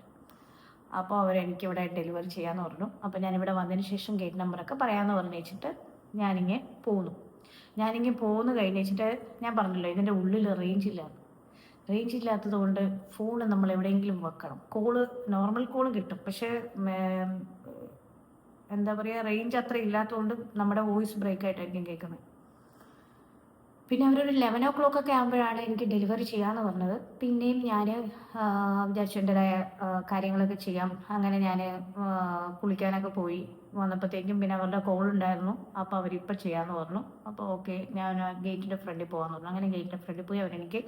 അപ്പോൾ അവരെനിക്കിവിടെ ഡെലിവറി ചെയ്യാമെന്ന് പറഞ്ഞു. അപ്പോൾ ഞാനിവിടെ വന്നതിന് ശേഷം ഗേറ്റ് നമ്പറൊക്കെ പറയാമെന്ന് പറഞ്ഞു വെച്ചിട്ട് ഞാനിങ്ങനെ പോന്നു കഴിഞ്ഞ് വെച്ചിട്ട് ഞാൻ പറഞ്ഞല്ലോ ഇതിൻ്റെ ഉള്ളിൽ റേഞ്ച് ഇല്ലാത്തത് കൊണ്ട് ഫോണ് നമ്മൾ എവിടെയെങ്കിലും വെക്കണം. നോർമൽ കോള് കിട്ടും, പക്ഷേ എന്താ പറയുക, റേഞ്ച് അത്ര ഇല്ലാത്തതുകൊണ്ട് നമ്മുടെ വോയിസ് ബ്രേക്ക് ആയിട്ടായിരിക്കും കേൾക്കുന്നത്. പിന്നെ അവരൊരു 11 o'clock ഒക്കെ ആകുമ്പോഴാണ് എനിക്ക് ഡെലിവറി ചെയ്യാമെന്ന് പറഞ്ഞത്. പിന്നെയും ഞാൻ വിചാരിച്ചു എൻ്റെതായ കാര്യങ്ങളൊക്കെ ചെയ്യാം. അങ്ങനെ ഞാൻ കുളിക്കാനൊക്കെ പോയി വന്നപ്പോഴത്തേക്കും പിന്നെ അവരുടെ കോൾ ഉണ്ടായിരുന്നു. അപ്പോൾ അവരിപ്പോൾ ചെയ്യാമെന്ന് പറഞ്ഞു. അപ്പോൾ ഓക്കെ, ഞാൻ ഗേറ്റിൻ്റെ ഫ്രണ്ടിൽ പോകാമെന്ന് പറഞ്ഞു. അങ്ങനെ ഗേറ്റിൻ്റെ ഫ്രണ്ടിൽ പോയി അവരെനിക്ക്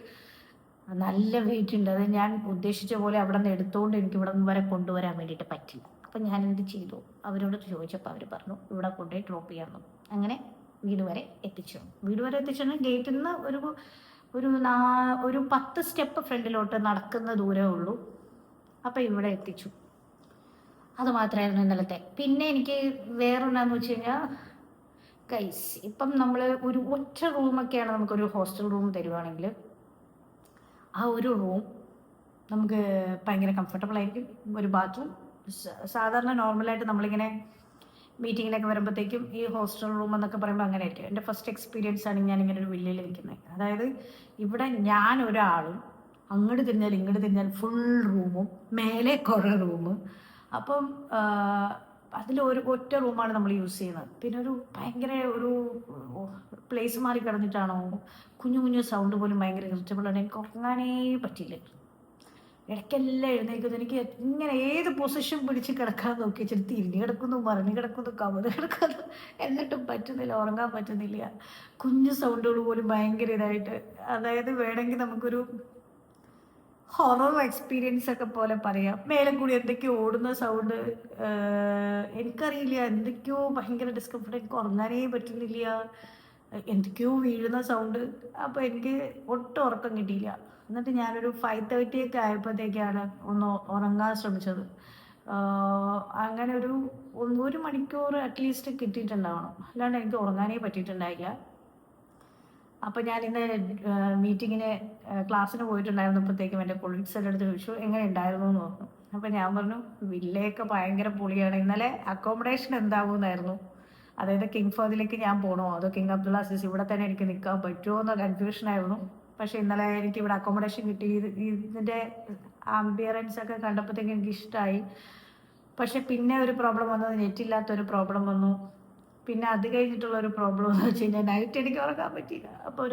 നല്ല വെയിറ്റ് ഉണ്ട്. അത് ഞാൻ ഉദ്ദേശിച്ച പോലെ അവിടെ നിന്ന് എടുത്തുകൊണ്ട് എനിക്ക് ഇവിടെ നിന്ന് വരെ കൊണ്ടുവരാൻ വേണ്ടിയിട്ട് പറ്റില്ല. അപ്പം ഞാൻ എന്ത് ചെയ്തു, അവരോട് ചോദിച്ചപ്പോൾ അവർ പറഞ്ഞു ഇവിടെ കൊണ്ടുപോയി ഡ്രോപ്പ് ചെയ്യാമെന്ന്. അങ്ങനെ വീട് വരെ എത്തിച്ചു. ഗേറ്റിൽ നിന്ന് ഒരു 10 സ്റ്റെപ്പ് ഫ്രണ്ടിലോട്ട് നടക്കുന്ന ദൂരമേ ഉള്ളൂ. അപ്പം ഇവിടെ എത്തിച്ചു. അത് മാത്രമായിരുന്നു ഇന്നലത്തെ. പിന്നെ എനിക്ക് വേറൊന്നാന്ന് വെച്ച് കഴിഞ്ഞാൽ ഗൈസ്, ഇപ്പം നമ്മൾ ഒരു ഒറ്റ റൂമൊക്കെയാണ് നമുക്കൊരു ഹോസ്റ്റൽ റൂം തരുവാണെങ്കിൽ ആ ഒരു റൂം നമുക്ക് ഭയങ്കര കംഫർട്ടബിൾ ആയിരിക്കും. ഒരു ബാത്റൂം സാധാരണ നോർമലായിട്ട് നമ്മളിങ്ങനെ മീറ്റിങ്ങിനൊക്കെ വരുമ്പോഴത്തേക്കും ഈ ഹോസ്റ്റൽ റൂം എന്നൊക്കെ പറയുമ്പോൾ അങ്ങനെ ആയിരിക്കും. എൻ്റെ ഫസ്റ്റ് എക്സ്പീരിയൻസ് ആണ് ഞാനിങ്ങനെ ഒരു വില്ലയിൽ നിൽക്കുന്നത്. അതായത് ഇവിടെ ഞാൻ ഒരാളും അങ്ങോട്ട് തിരിഞ്ഞാൽ ഫുൾ റൂമും മേലെ കുറേ റൂമും. അപ്പം അതിൽ ഒറ്റ റൂമാണ് നമ്മൾ യൂസ് ചെയ്യുന്നത്. പിന്നെ ഭയങ്കര ഒരു പ്ലേസ് മാറി കിടന്നിട്ടാണോ കുഞ്ഞു സൗണ്ട് പോലും ഭയങ്കര ഇറിറ്റബിളാണ്. എനിക്ക് ഉറങ്ങാനേ പറ്റില്ല. ഇടയ്ക്കെല്ലാം എഴുന്നേൽക്കുന്നു. എനിക്ക് ഇങ്ങനെ ഏത് പൊസിഷൻ പിടിച്ച് കിടക്കാൻ നോക്കി വെച്ചിട്ട് തിരിഞ്ഞ് കിടക്കുന്നു, മറിഞ്ഞ് കിടക്കുന്നു, കവന്ന് കിടക്കുന്നു, എന്നിട്ടും പറ്റുന്നില്ല, ഉറങ്ങാൻ പറ്റുന്നില്ല. കുഞ്ഞു സൗണ്ടുകൾ പോലും ഭയങ്കര ഇതായിട്ട്, അതായത് വേണമെങ്കിൽ നമുക്കൊരു ഹൊറർ എക്സ്പീരിയൻസ് ഒക്കെ പോലെ പറയാം. മേലെ കൂടി എന്തൊക്കെയോ ഓടുന്ന സൗണ്ട്, എനിക്കറിയില്ല, എന്തൊക്കെയോ ഭയങ്കര ഡിസ്കംഫർട്ട്. എനിക്ക് ഉറങ്ങാനേ പറ്റുന്നില്ല, എന്തൊക്കെയോ വീഴുന്ന സൗണ്ട്. അപ്പോൾ എനിക്ക് ഒട്ടും ഉറക്കം കിട്ടിയില്ല. എന്നിട്ട് ഞാനൊരു 5:30 ഒക്കെ ആയപ്പോഴത്തേക്കാണ് ഒന്ന് ഉറങ്ങാൻ ശ്രമിച്ചത്. അങ്ങനെ ഒരു മണിക്കൂർ അറ്റ്ലീസ്റ്റ് കിട്ടിയിട്ടുണ്ടാവണം, അല്ലാണ്ട് എനിക്ക് ഉറങ്ങാനേ പറ്റിയിട്ടുണ്ടായില്ല. അപ്പോൾ ഞാനിന്ന് മീറ്റിങ്ങിന് ക്ലാസ്സിന് പോയിട്ടുണ്ടായിരുന്നപ്പോഴത്തേക്കും എൻ്റെ കൊളീഗ്സിൻ്റെ അടുത്ത് ചോദിച്ചു എങ്ങനെ ഉണ്ടായിരുന്നു എന്ന് പറഞ്ഞു. അപ്പോൾ ഞാൻ പറഞ്ഞു വില്ലയൊക്കെ ഭയങ്കര പൊളിയാണ്. ഇന്നലെ അക്കോമഡേഷൻ എന്താകുമെന്നായിരുന്നു, അതായത് കിങ് ഫഹദിലേക്ക് ഞാൻ പോകണോ അതോ കിങ് അബ്ദുള്ള അസീസ് ഇവിടെ തന്നെ എനിക്ക് നിൽക്കാൻ പറ്റുമോ എന്ന കൺഫ്യൂഷനായിരുന്നു. പക്ഷേ ഇന്നലെ എനിക്ക് ഇവിടെ അക്കോമഡേഷൻ കിട്ടി. ഇതിൻ്റെ ആംബിയറൻസ് ഒക്കെ കണ്ടപ്പോഴത്തേക്കും എനിക്ക് ഇഷ്ടമായി. പക്ഷെ പിന്നെ ഒരു പ്രോബ്ലം വന്നത്, നെറ്റില്ലാത്തൊരു പ്രോബ്ലം വന്നു. പിന്നെ അത് കഴിഞ്ഞിട്ടുള്ളൊരു പ്രോബ്ലം എന്ന് വെച്ച് കഴിഞ്ഞാൽ നൈറ്റ് എനിക്ക് ഉറങ്ങാൻ പറ്റിയില്ല. അപ്പോൾ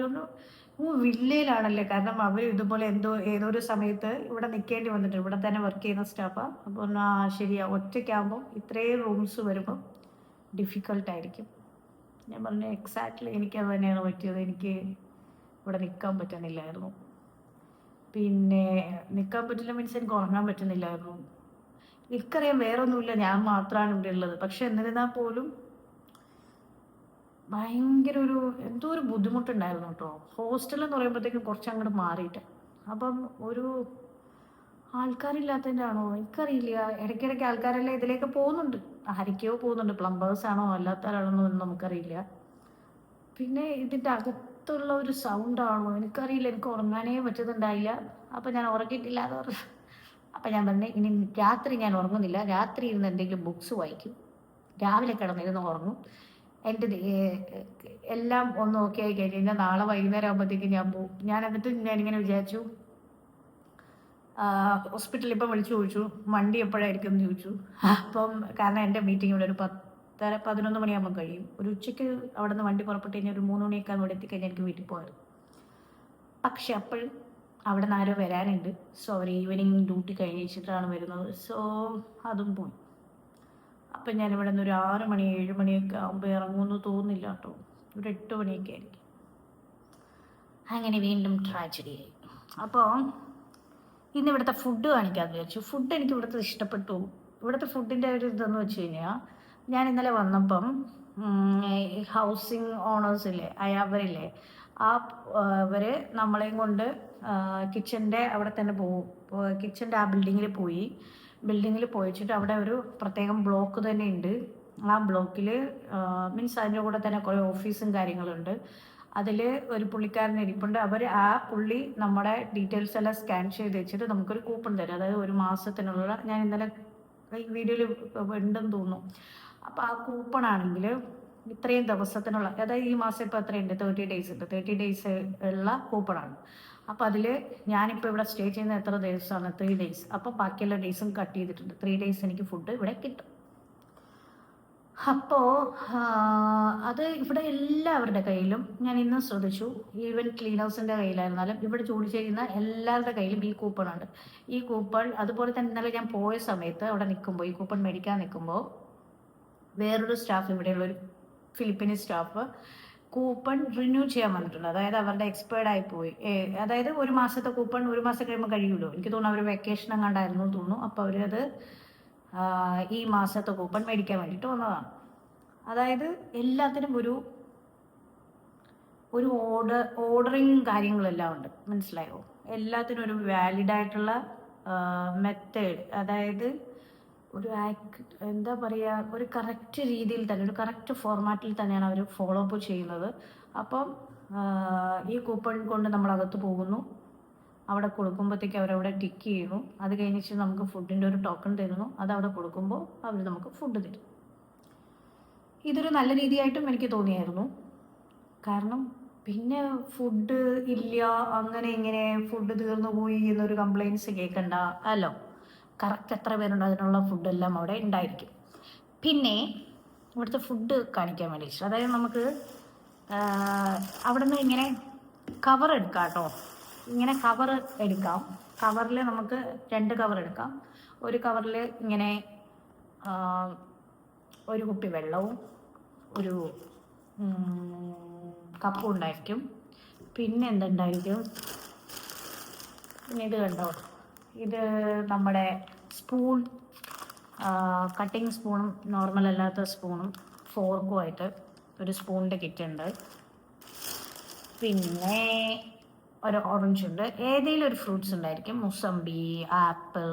വില്ലയിലാണല്ലേ, കാരണം അവർ ഇതുപോലെ ഏതോ ഒരു സമയത്ത് ഇവിടെ നിൽക്കേണ്ടി വന്നിട്ട് ഇവിടെ തന്നെ വർക്ക് ചെയ്യുന്ന സ്റ്റാഫാണ്. അപ്പോൾ ശരിയാ, ഒറ്റയ്ക്കാകുമ്പോൾ ഇത്രയും റൂംസ് വരുമ്പോൾ ഡിഫിക്കൾട്ടായിരിക്കും. ഞാൻ പറഞ്ഞു എക്സാക്ട്ലി എനിക്കത് തന്നെയാണ് പറ്റിയത്. എനിക്ക് ഇവിടെ നിൽക്കാൻ പറ്റുന്നില്ലായിരുന്നു. പിന്നെ നിൽക്കാൻ പറ്റില്ല മീൻസ് എനിക്ക് ഉറങ്ങാൻ പറ്റുന്നില്ലായിരുന്നു. എനിക്കറിയാം വേറൊന്നുമില്ല, ഞാൻ മാത്രമാണ് ഇവിടെ ഉള്ളത്. പക്ഷെ എന്നിരുന്നാൽ പോലും ഭയങ്കര എന്തോ ഒരു ബുദ്ധിമുട്ടുണ്ടായിരുന്നു കേട്ടോ. ഹോസ്റ്റൽ എന്ന് പറയുമ്പോഴത്തേക്കും കുറച്ച് അങ്ങോട്ട് മാറിയിട്ട്, അപ്പം ആൾക്കാരില്ലാത്തതിൻ്റെ ആണോ എനിക്കറിയില്ല. ഇടയ്ക്കിടയ്ക്ക് ആൾക്കാരെല്ലാം ഇതിലേക്ക് പോകുന്നുണ്ട്, ആരൊക്കെയോ പോകുന്നുണ്ട്. പ്ലംബേഴ്സാണോ അല്ലാത്തവരാണോ എന്ന് നമുക്കറിയില്ല. പിന്നെ ഇതിൻ്റെ അകത്തുള്ള ഒരു സൗണ്ടാണോ എനിക്കറിയില്ല, എനിക്ക് ഉറങ്ങാനേ പറ്റുന്നുണ്ടായില്ല. അപ്പം ഞാൻ ഉറങ്ങിയിട്ടില്ല എന്ന് പറഞ്ഞു. അപ്പം ഞാൻ പറഞ്ഞു ഇനി രാത്രി ഞാൻ ഉറങ്ങുന്നില്ല, രാത്രി ഇരുന്ന് എന്തെങ്കിലും ബുക്സ് വായിക്കും, രാവിലെ കിടന്നിരുന്ന് ഉറങ്ങും. എൻ്റെ എല്ലാം ഒന്ന് ഓക്കെ ആയി കഴിഞ്ഞ് കഴിഞ്ഞാൽ നാളെ വൈകുന്നേരം ആകുമ്പോഴത്തേക്കും ഞാൻ പോകും. എന്നിട്ട് ഞാനിങ്ങനെ വിചാരിച്ചു, ഹോസ്പിറ്റലിൽ ഇപ്പം വിളിച്ചു ചോദിച്ചു വണ്ടി എപ്പോഴായിരിക്കും എന്ന് ചോദിച്ചു. അപ്പം കാരണം എൻ്റെ മീറ്റിംഗ് ഇവിടെ ഒരു 10-11 മണിയാകുമ്പോൾ കഴിയും. ഒരു ഉച്ചയ്ക്ക് അവിടെ നിന്ന് വണ്ടി പുറപ്പെട്ട് കഴിഞ്ഞാൽ ഒരു 3 മണിയൊക്കെ ഇവിടെ എത്തിക്കഴിഞ്ഞാൽ എനിക്ക് വീട്ടിൽ പോകാറ്. പക്ഷെ അപ്പോഴും അവിടെ നിന്ന് ആരോ വരാനുണ്ട്. സോ അവർ ഈവനിങ് ഡ്യൂട്ടി കഴിഞ്ഞിട്ടാണ് വരുന്നത്. സോ അതും പോയി. അപ്പം ഞാൻ ഇവിടെ നിന്ന് ഒരു 6 മണി 7 മണിയൊക്കെ ആകുമ്പോൾ ഇറങ്ങുമെന്ന് തോന്നുന്നില്ല കേട്ടോ. ഒരു 8 മണിയൊക്കെ ആയിരിക്കും. അങ്ങനെ വീണ്ടും ട്രാജഡിയായി. അപ്പോൾ ഇന്ന് ഇവിടുത്തെ ഫുഡ് കാണിക്കാമെന്ന് വിചാരിച്ചു. ഫുഡ് എനിക്ക് ഇവിടുത്തെ ഇഷ്ടപ്പെട്ടു. ഇവിടുത്തെ ഫുഡിൻ്റെ ഒരു ഇതെന്ന് വെച്ച് കഴിഞ്ഞാൽ, ഞാൻ ഇന്നലെ വന്നപ്പം ഹൗസിങ് ഓണേഴ്സില്ലേ, അവരില്ലേ, അവർ നമ്മളെയും കൊണ്ട് കിച്ചൻ്റെ അവിടെ തന്നെ പോകും. കിച്ചൻ്റെ ആ ബിൽഡിങ്ങിൽ പോയിച്ചിട്ട് അവിടെ ഒരു പ്രത്യേകം ബ്ലോക്ക് തന്നെ ഉണ്ട്. ആ ബ്ലോക്കിൽ മീൻസ് അതിൻ്റെ കൂടെ തന്നെ കുറേ ഓഫീസും കാര്യങ്ങളുണ്ട്. അതിൽ ഒരു പുള്ളിക്കാരൻ ഇരിപ്പുണ്ട്. ആ പുള്ളി നമ്മുടെ ഡീറ്റെയിൽസ് എല്ലാം സ്കാൻ ചെയ്ത് വെച്ചിട്ട് നമുക്കൊരു കൂപ്പൺ തരും. അതായത് ഒരു മാസത്തിനുള്ള, ഞാൻ ഇന്നലെ വീഡിയോയിൽ ഉണ്ടെന്ന് തോന്നുന്നു. അപ്പോൾ ആ കൂപ്പൺ ആണെങ്കിൽ ഇത്രയും ദിവസത്തിനുള്ള, അതായത് ഈ മാസം ഇപ്പോൾ എത്രയുണ്ട്, 30 ഡേയ്സ് ഉണ്ട്. 30 ഡേയ്സ് ഉള്ള കൂപ്പണാണ്. അപ്പോൾ അതിൽ ഞാനിപ്പോൾ ഇവിടെ സ്റ്റേ ചെയ്യുന്ന എത്ര ദിവസമാണ്, 3 ഡേയ്സ്. അപ്പോൾ ബാക്കിയുള്ള ഡേയ്സും കട്ട് ചെയ്തിട്ടുണ്ട്. 3 ഡേയ്സ് എനിക്ക് ഫുഡ് ഇവിടെ കിട്ടും. അപ്പോൾ അത് ഇവിടെ എല്ലാവരുടെ കയ്യിലും, ഞാൻ ഇന്ന് ശ്രദ്ധിച്ചു, ഈവൻ ക്ലീനേഴ്സിൻ്റെ കയ്യിലായിരുന്നാലും ഇവിടെ ജോലി ചെയ്യുന്ന എല്ലാവരുടെ കയ്യിലും ഈ കൂപ്പണുണ്ട്. ഈ കൂപ്പൺ അതുപോലെ തന്നെ ഇന്നലെ ഞാൻ പോയ സമയത്ത് അവിടെ നിൽക്കുമ്പോൾ, ഈ കൂപ്പൺ മേടിക്കാൻ നിൽക്കുമ്പോൾ, വേറൊരു സ്റ്റാഫ്, ഇവിടെയുള്ളൊരു ഫിലിപ്പീനീസ് സ്റ്റാഫ് കൂപ്പൺ റിന്യൂ ചെയ്യാൻ വന്നിട്ടുണ്ട്. അതായത് അവരുടെ എക്സ്പയർഡ് ആയിപ്പോയി. അതായത് ഒരു മാസത്തെ കൂപ്പൺ 1 മാസം കഴിയുമ്പോൾ കഴിയുമല്ലോ. എനിക്ക് തോന്നുന്നു അവർ വെക്കേഷൻ എങ്ങാണ്ടായിരുന്നു തോന്നുന്നു. അപ്പോൾ അവരത് ഈ മാസത്തെ കൂപ്പൺ മേടിക്കാൻ വേണ്ടിയിട്ട് വന്നതാണ്. അതായത് എല്ലാത്തിനും ഒരു ഓർഡറിങ് കാര്യങ്ങളെല്ലാം ഉണ്ട്, മനസ്സിലായോ? എല്ലാത്തിനും ഒരു വാലിഡായിട്ടുള്ള മെത്തേഡ്, അതായത് ഒരു എന്താ പറയുക, ഒരു കറക്റ്റ് രീതിയിൽ തന്നെ, ഒരു കറക്റ്റ് ഫോർമാറ്റിൽ തന്നെയാണ് അവർ ഫോളോ അപ്പ് ചെയ്യുന്നത്. അപ്പം ഈ കൂപ്പൺ കൊണ്ട് നമ്മൾ അകത്ത് പോകുന്നു, അവിടെ കൊടുക്കുമ്പോഴത്തേക്ക് അവരവിടെ ടിക്ക് ചെയ്യുന്നു. അത് കഴിഞ്ഞിട്ട് നമുക്ക് ഫുഡിൻ്റെ ഒരു ടോക്കൺ തരുന്നു. അതവിടെ കൊടുക്കുമ്പോൾ അവർ നമുക്ക് ഫുഡ് തരും. ഇതൊരു നല്ല രീതിയായിട്ടും എനിക്ക് തോന്നിയായിരുന്നു. കാരണം പിന്നെ ഫുഡ് ഇല്ല, അങ്ങനെ ഇങ്ങനെ ഫുഡ് തീർന്നു പോയി എന്നൊരു കംപ്ലയിൻസ് കേൾക്കണ്ട അല്ലോ. കറക്റ്റ് എത്ര പേരുണ്ടോ അതിനുള്ള ഫുഡെല്ലാം അവിടെ ഉണ്ടായിരിക്കും. പിന്നെ ഇവിടുത്തെ ഫുഡ് കാണിക്കാൻ വേണ്ടി, അതായത് നമുക്ക് അവിടെ നിന്ന് ഇങ്ങനെ കവർ എടുക്കാം കേട്ടോ. ഇങ്ങനെ കവർ എടുക്കാം. കവറിൽ നമുക്ക് 2 കവർ എടുക്കാം. ഒരു കവറിൽ ഇങ്ങനെ ഒരു കുപ്പി വെള്ളവും ഒരു കപ്പും ഉണ്ടായിരിക്കും. പിന്നെ എന്തുണ്ടായിരിക്കും, പിന്നെ ഇത് കണ്ടോ, ഇത് നമ്മുടെ സ്പൂൺ, കട്ടിങ് സ്പൂണും നോർമൽ അല്ലാത്ത സ്പൂണും ഫോർക്കുമായിട്ട് ഒരു സ്പൂണിൻ്റെ കിറ്റ് ഉണ്ട്. പിന്നെ ഒരു ഓറഞ്ച് ഉണ്ട്. ഏതെങ്കിലും ഒരു ഫ്രൂട്ട്സ് ഉണ്ടായിരിക്കും, മുസമ്പി, ആപ്പിൾ,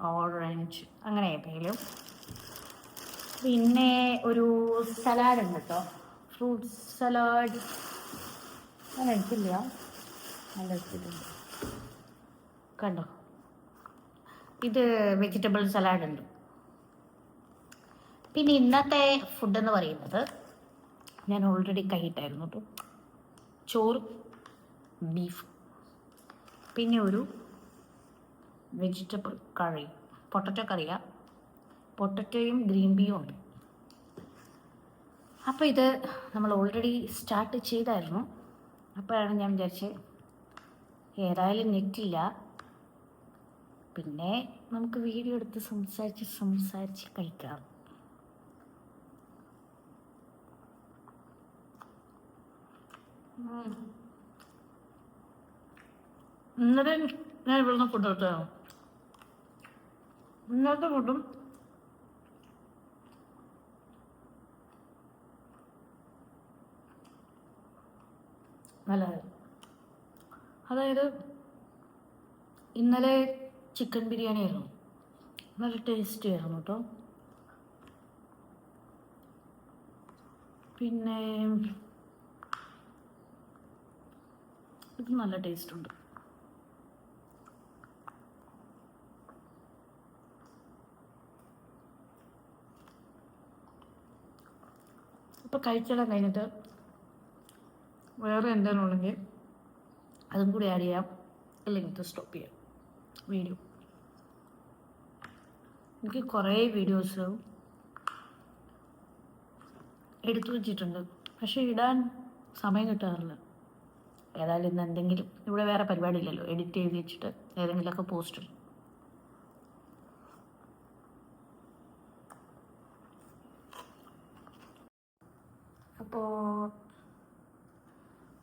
ഓറഞ്ച്, അങ്ങനെ ഏതെങ്കിലും. പിന്നെ ഒരു സലാഡ് ഉണ്ട് കേട്ടോ, ഫ്രൂട്ട് സലാഡ്. ഞാൻ എടുത്തില്ല, നല്ല എടുത്തിട്ടുണ്ട് കണ്ടോ. ഇത് വെജിറ്റബിൾ സലാഡ് ഉണ്ട്. പിന്നെ ഇന്നത്തെ ഫുഡെന്ന് പറയുന്നത്, ഞാൻ ഓൾറെഡി കഴിയിട്ടായിരുന്നു കേട്ടോ, ചോറ്, ബീഫ്, പിന്നെ ഒരു വെജിറ്റബിൾ കറി, പൊട്ടറ്റോ കറിയാണ്. പൊട്ടറ്റോയും ഗ്രീൻ പീയും ഉണ്ട്. അപ്പോൾ ഇത് നമ്മൾ ഓൾറെഡി സ്റ്റാർട്ട് ചെയ്തായിരുന്നു. അപ്പോഴാണ് ഞാൻ വിചാരിച്ചത് ഏതായാലും നെറ്റില്ല, പിന്നെ നമുക്ക് വീഡിയോ എടുത്ത് സംസാരിച്ച് കഴിക്കാം. ഇന്നലെ ഞാൻ ഇവിടുന്ന് ഫുഡ് എടുത്തതാണ്. ഇന്നത്തെ ഫുഡും നല്ലതായിരുന്നു. അതായത് ഇന്നലെ ചിക്കൻ ബിരിയാണി ആയിരുന്നു, നല്ല ടേസ്റ്റി ആയിരുന്നു കേട്ടോ. പിന്നെ ഇത് നല്ല ടേസ്റ്റ് ഉണ്ട്. ഇപ്പോൾ കഴിച്ചെല്ലാം കഴിഞ്ഞിട്ട് വേറെ എന്തെങ്കിലും ഉണ്ടെങ്കിൽ അതും കൂടി ആഡ് ചെയ്യാം, അല്ലെങ്കിൽ ഇത് സ്റ്റോപ്പ് ചെയ്യാം വീഡിയോ. എനിക്ക് കുറേ വീഡിയോസ് എടുത്തു വച്ചിട്ടുണ്ട്, പക്ഷേ ഇടാൻ സമയം കിട്ടാറില്ല. ഏതായാലും ഇന്ന് എന്തെങ്കിലും, ഇവിടെ വേറെ പരിപാടിയില്ലല്ലോ, എഡിറ്റ് ചെയ്ത് വെച്ചിട്ട് ഏതെങ്കിലുമൊക്കെ പോസ്റ്റ് ഇടും. അപ്പോൾ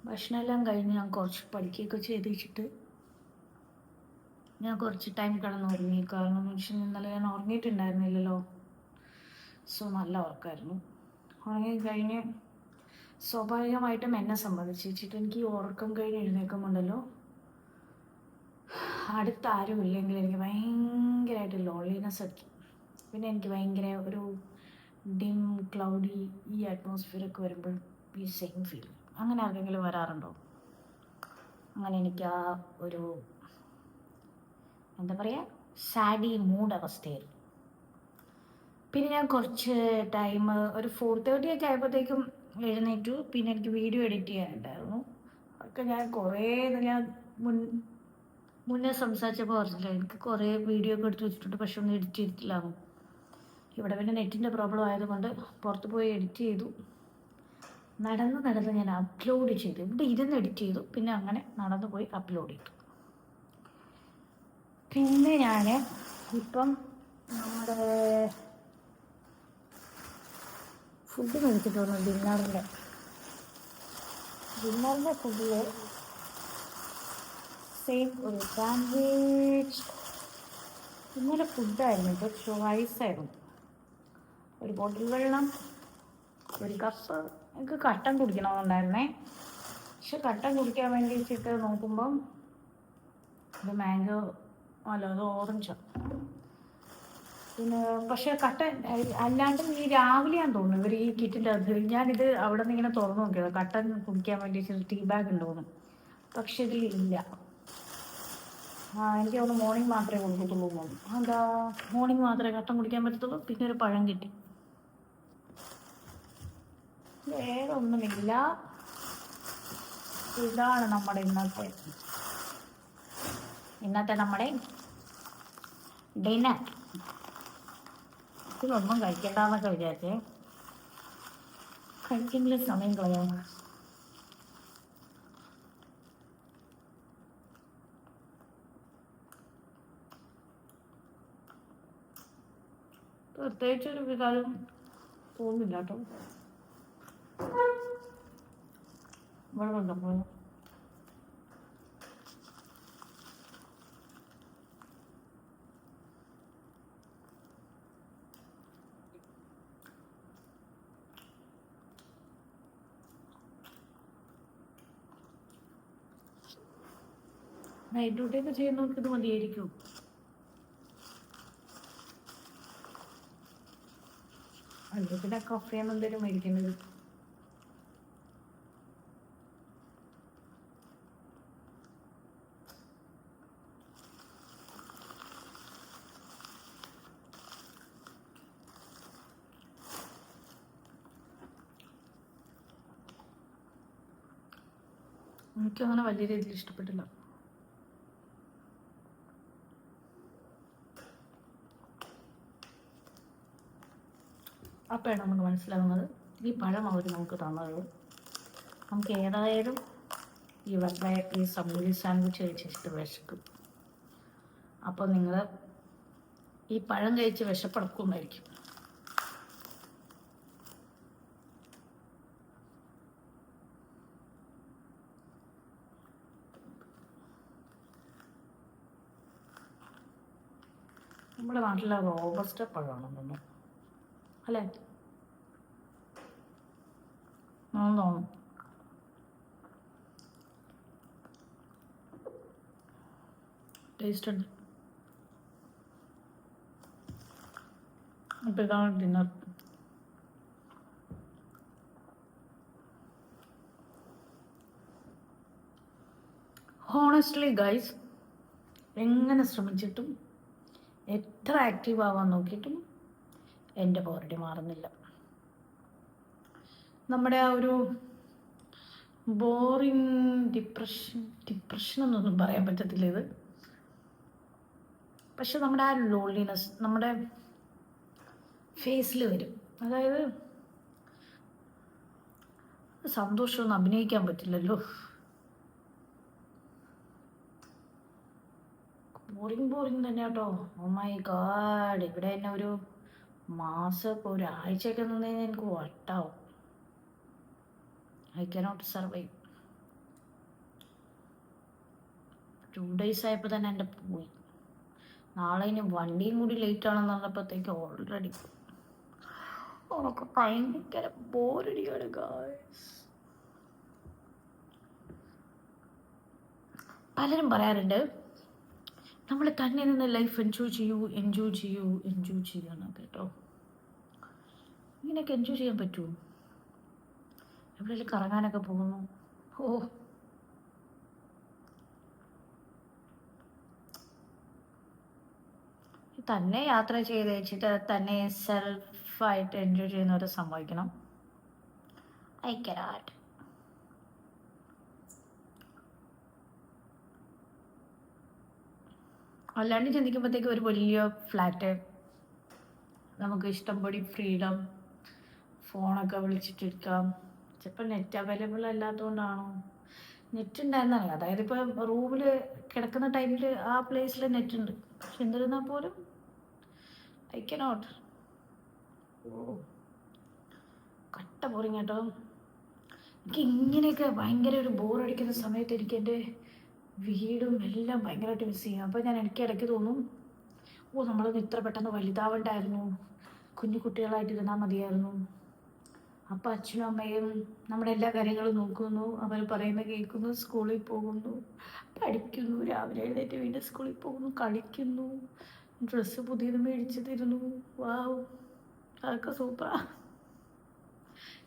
ഭക്ഷണമെല്ലാം കഴിഞ്ഞ് ഞാൻ കുറച്ച് പഠിക്കുകയൊക്കെ ചെയ്ത് വെച്ചിട്ട് ഞാൻ കുറച്ച് ടൈം കിടന്നുറങ്ങി. കാരണം എന്ന് വെച്ചാൽ ഇന്നലെ ഞാൻ ഉറങ്ങിയിട്ടുണ്ടായിരുന്നില്ലല്ലോ. സോ നല്ല ഉറക്കമായിരുന്നു. ഉറങ്ങി കഴിഞ്ഞ് സ്വാഭാവികമായിട്ടും എന്നെ സംബന്ധിച്ചിട്ട് എനിക്ക് ഈ ഉറക്കം കഴിഞ്ഞ് എഴുന്നേൽക്കുമ്പോണ്ടല്ലോ അടുത്ത ആരും ഇല്ലെങ്കിൽ എനിക്ക് ഭയങ്കരമായിട്ട് ലോൺലിനെസ് അടിക്കും. പിന്നെ എനിക്ക് ഭയങ്കര ഒരു ഡിം ക്ലൗഡി ഈ അറ്റ്മോസ്ഫിയറൊക്കെ വരുമ്പോൾ ഈ സെയിം ഫീൽ. അങ്ങനെ ആർക്കെങ്കിലും വരാറുണ്ടോ? അങ്ങനെ എനിക്ക് ആ ഒരു എന്താ പറയുക സാഡി മൂഡ് അവസ്ഥയായിരുന്നു. പിന്നെ ഞാൻ കുറച്ച് ടൈം ഒരു 4:30 ഒക്കെ ആയപ്പോഴത്തേക്കും എഴുന്നേറ്റു. പിന്നെ എനിക്ക് വീഡിയോ എഡിറ്റ് ചെയ്യാനുണ്ടായിരുന്നു. അതൊക്കെ ഞാൻ മുന്നേ സംസാരിച്ചപ്പോൾ പറഞ്ഞില്ല, എനിക്ക് കുറേ വീഡിയോ ഒക്കെ എടുത്ത് വെച്ചിട്ടുണ്ട്, പക്ഷെ ഒന്നും എഡിറ്റ് ചെയ്തിട്ടില്ല. ഇവിടെ പിന്നെ നെറ്റിൻ്റെ പ്രോബ്ലം ആയതുകൊണ്ട് പുറത്ത് പോയി എഡിറ്റ് ചെയ്തു. നടന്ന് ഞാൻ അപ്ലോഡ് ചെയ്തു. ഇവിടെ ഇരുന്ന് എഡിറ്റ് ചെയ്തു. പിന്നെ അങ്ങനെ നടന്നു പോയി അപ്ലോഡ് ചെയ്തു. പിന്നെ ഞാൻ ഇപ്പം നമ്മുടെ ഫുഡ് കഴിച്ചിട്ട് വന്നു. ഡിന്നറിൻ്റെ ഫുഡിൽ സെയിം ഒരു സാൻഡ്വിച്ച്. ഇന്നലെ ഫുഡായിരുന്നു, ഇപ്പോൾ ചോയ്സായിരുന്നു. ഒരു ബോട്ടിൽ വെള്ളം, ഒരു കപ്പ്. എനിക്ക് കട്ടൻ കുടിക്കണമെന്നുണ്ടായിരുന്നേ. പക്ഷെ കട്ടൻ കുടിക്കാൻ വേണ്ടിയിട്ട് നോക്കുമ്പം ഇത് മാംഗോ അല്ല, അത് ഓറഞ്ചാണ്. പിന്നെ പക്ഷേ കട്ടൻ അല്ലാണ്ട് ഈ രാവിലെയാന്ന് തോന്നുന്നു ഇവർ ഈ കിറ്റിൻ്റെ അത്. ഞാനിത് അവിടെ നിന്ന് ഇങ്ങനെ തുറന്നു നോക്കിയത് കട്ടൻ കുടിക്കാൻ വേണ്ടിയിട്ട് ടീ ബാഗ് ഉണ്ടോന്ന്. പക്ഷെ ഇതിൽ ഇല്ല. എനിക്ക് തോന്നുന്നു മോർണിംഗ് മാത്രമേ കൊടുക്കത്തുള്ളൂ തോന്നുന്നു. എന്താ മോർണിംഗ് മാത്രമേ കട്ടൻ കുടിക്കാൻ പറ്റത്തുള്ളൂ. പിന്നെ ഒരു പഴം കിട്ടി. വേറെ ഒന്നുമില്ല. ഇതാണ് നമ്മുടെ ഇന്നത്തെ നമ്മുടെ ഡിന്നർ. ഇതൊന്നും കഴിക്കണ്ടെന്നൊക്കെ വിചാരിച്ചേ, കഴിക്കെങ്കിലും സമയം കളയാം. പ്രത്യേകിച്ചൊരു വികാരം തോന്നില്ല കേട്ടോ. വെള്ളം ഉണ്ടോ? നൈറ്റ് ഡ്യൂട്ടിയൊക്കെ ചെയ്യുന്നവർക്ക് ഇത് മതിയായിരിക്കും. അല്ലെങ്കിൽ പിന്നെ കഫേന്ന് എന്തെങ്കിലും മേടിക്കേണ്ടത്. എനിക്കങ്ങനെ വലിയ രീതിയിൽ ഇഷ്ടപ്പെട്ടില്ല. അപ്പോഴാണ് നമുക്ക് മനസ്സിലാകുന്നത് ഈ പഴം അവർ നമുക്ക് തന്നത് നമുക്ക് ഏതായാലും ഇവരുടെ ഈ സമൂലി സാൻഡ്വിച്ച് കഴിച്ചിട്ട് വിശക്കും. അപ്പോൾ നിങ്ങൾ ഈ പഴം കഴിച്ച് വിശപ്പടക്കുമായിരിക്കും. നമ്മുടെ നാട്ടിലെ റോബസ്റ്റ പഴമാണെന്ന് തോന്നുന്നു, അല്ലേ? തോന്നുന്നു. ടേസ്റ്റ് ഉണ്ട്. അപ്പോൾ ഇതാണ് ഡിന്നർ. ഹോണസ്റ്റ്ലി ഗൈസ്, എങ്ങനെ ശ്രമിച്ചിട്ടും എത്ര ആക്റ്റീവ് ആവാൻ നോക്കിയിട്ടും എൻ്റെ ബോറടി മാറുന്നില്ല. നമ്മുടെ ആ ഒരു ബോറിങ് ഡിപ്രഷൻ എന്നൊന്നും പറയാൻ പറ്റത്തില്ല ഇത്. പക്ഷെ നമ്മുടെ ആ ലോൺലിനെസ് നമ്മുടെ ഫേസിൽ വരും. അതായത് സന്തോഷമൊന്നും അഭിനയിക്കാൻ പറ്റില്ലല്ലോ. ബോറിങ് തന്നെ കേട്ടോ. ഓ മൈ ഗാഡ്, ഇവിടെ തന്നെ ഒരു മാസം ഒരാഴ്ചയൊക്കെ നിന്ന് കഴിഞ്ഞാൽ എനിക്ക് വട്ടാവും. I cannot survive. 2 days ആയപ്പോൾ തന്നെ എൻ്റെ പോയി. നാളെ ഇനി വണ്ടിയും കൂടി ലേറ്റ് ആണെന്ന് പറഞ്ഞപ്പോഴത്തേക്ക് ഓൾറെഡി ഉണക്ക് ഭയങ്കര ബോറടിയാണ് ഗായ്സ്. പലരും പറയാറുണ്ട് നമ്മൾ തന്നെ നിന്ന് ലൈഫ് എൻജോയ് ചെയ്യൂ എന്ന് കേട്ടോ. ഇങ്ങനെയൊക്കെ എൻജോയ് ചെയ്യാൻ പറ്റുമോ? എവിടെയെങ്കിലും കറങ്ങാനൊക്കെ പോകുന്നു, തന്നെ യാത്ര ചെയ്ത് വെച്ചിട്ട് തന്നെ സെൽഫായിട്ട് എൻജോയ് ചെയ്യുന്നവരെ സംഭവിക്കണം. I cannot. അല്ലാണ്ട് ചിന്തിക്കുമ്പോഴത്തേക്ക് ഒരു വലിയ ഫ്ലാറ്റ്, നമുക്ക് ഇഷ്ടംപടി ഫ്രീഡം, ഫോണൊക്കെ വിളിച്ചിട്ടിരിക്കാം. ചിലപ്പോൾ നെറ്റ് അവൈലബിൾ അല്ലാത്തതുകൊണ്ടാണോ? നെറ്റ് ഉണ്ടായിരുന്നറിയാം, അതായത് ഇപ്പോൾ റൂമിൽ കിടക്കുന്ന ടൈമിൽ ആ പ്ലേസിൽ നെറ്റ് ഉണ്ട്. പക്ഷെ എന്നിരുന്നാൽ പോലും ഐ കനോട്ട്. കട്ട ബോറിങ് കേട്ടോ. എനിക്ക് ഇങ്ങനെയൊക്കെ ഭയങ്കര ഒരു ബോറടിക്കുന്ന സമയത്ത് എനിക്ക് എൻ്റെ വീടും എല്ലാം ഭയങ്കരമായിട്ട് മിസ് ചെയ്യും. അപ്പോൾ ഞാൻ എനിക്ക് ഇടയ്ക്ക് തോന്നും, നമ്മളൊന്ന് ഇത്ര പെട്ടെന്ന് വലുതാവണ്ടായിരുന്നു, കുഞ്ഞു കുട്ടികളായിട്ടിരുന്നാൽ മതിയായിരുന്നു. അപ്പോൾ അച്ഛനും അമ്മയും നമ്മുടെ എല്ലാ കാര്യങ്ങളും നോക്കുന്നു, അവർ പറയുന്നത് കേൾക്കുന്നു, സ്കൂളിൽ പോകുന്നു, പഠിക്കുന്നു, രാവിലെ എഴുന്നേറ്റ് വീണ്ടും സ്കൂളിൽ പോകുന്നു, കളിക്കുന്നു, ഡ്രസ്സ് പുതിയത് മേടിച്ച് തരുന്നു. വാവ്, അതൊക്കെ സൂപ്പറാണ്.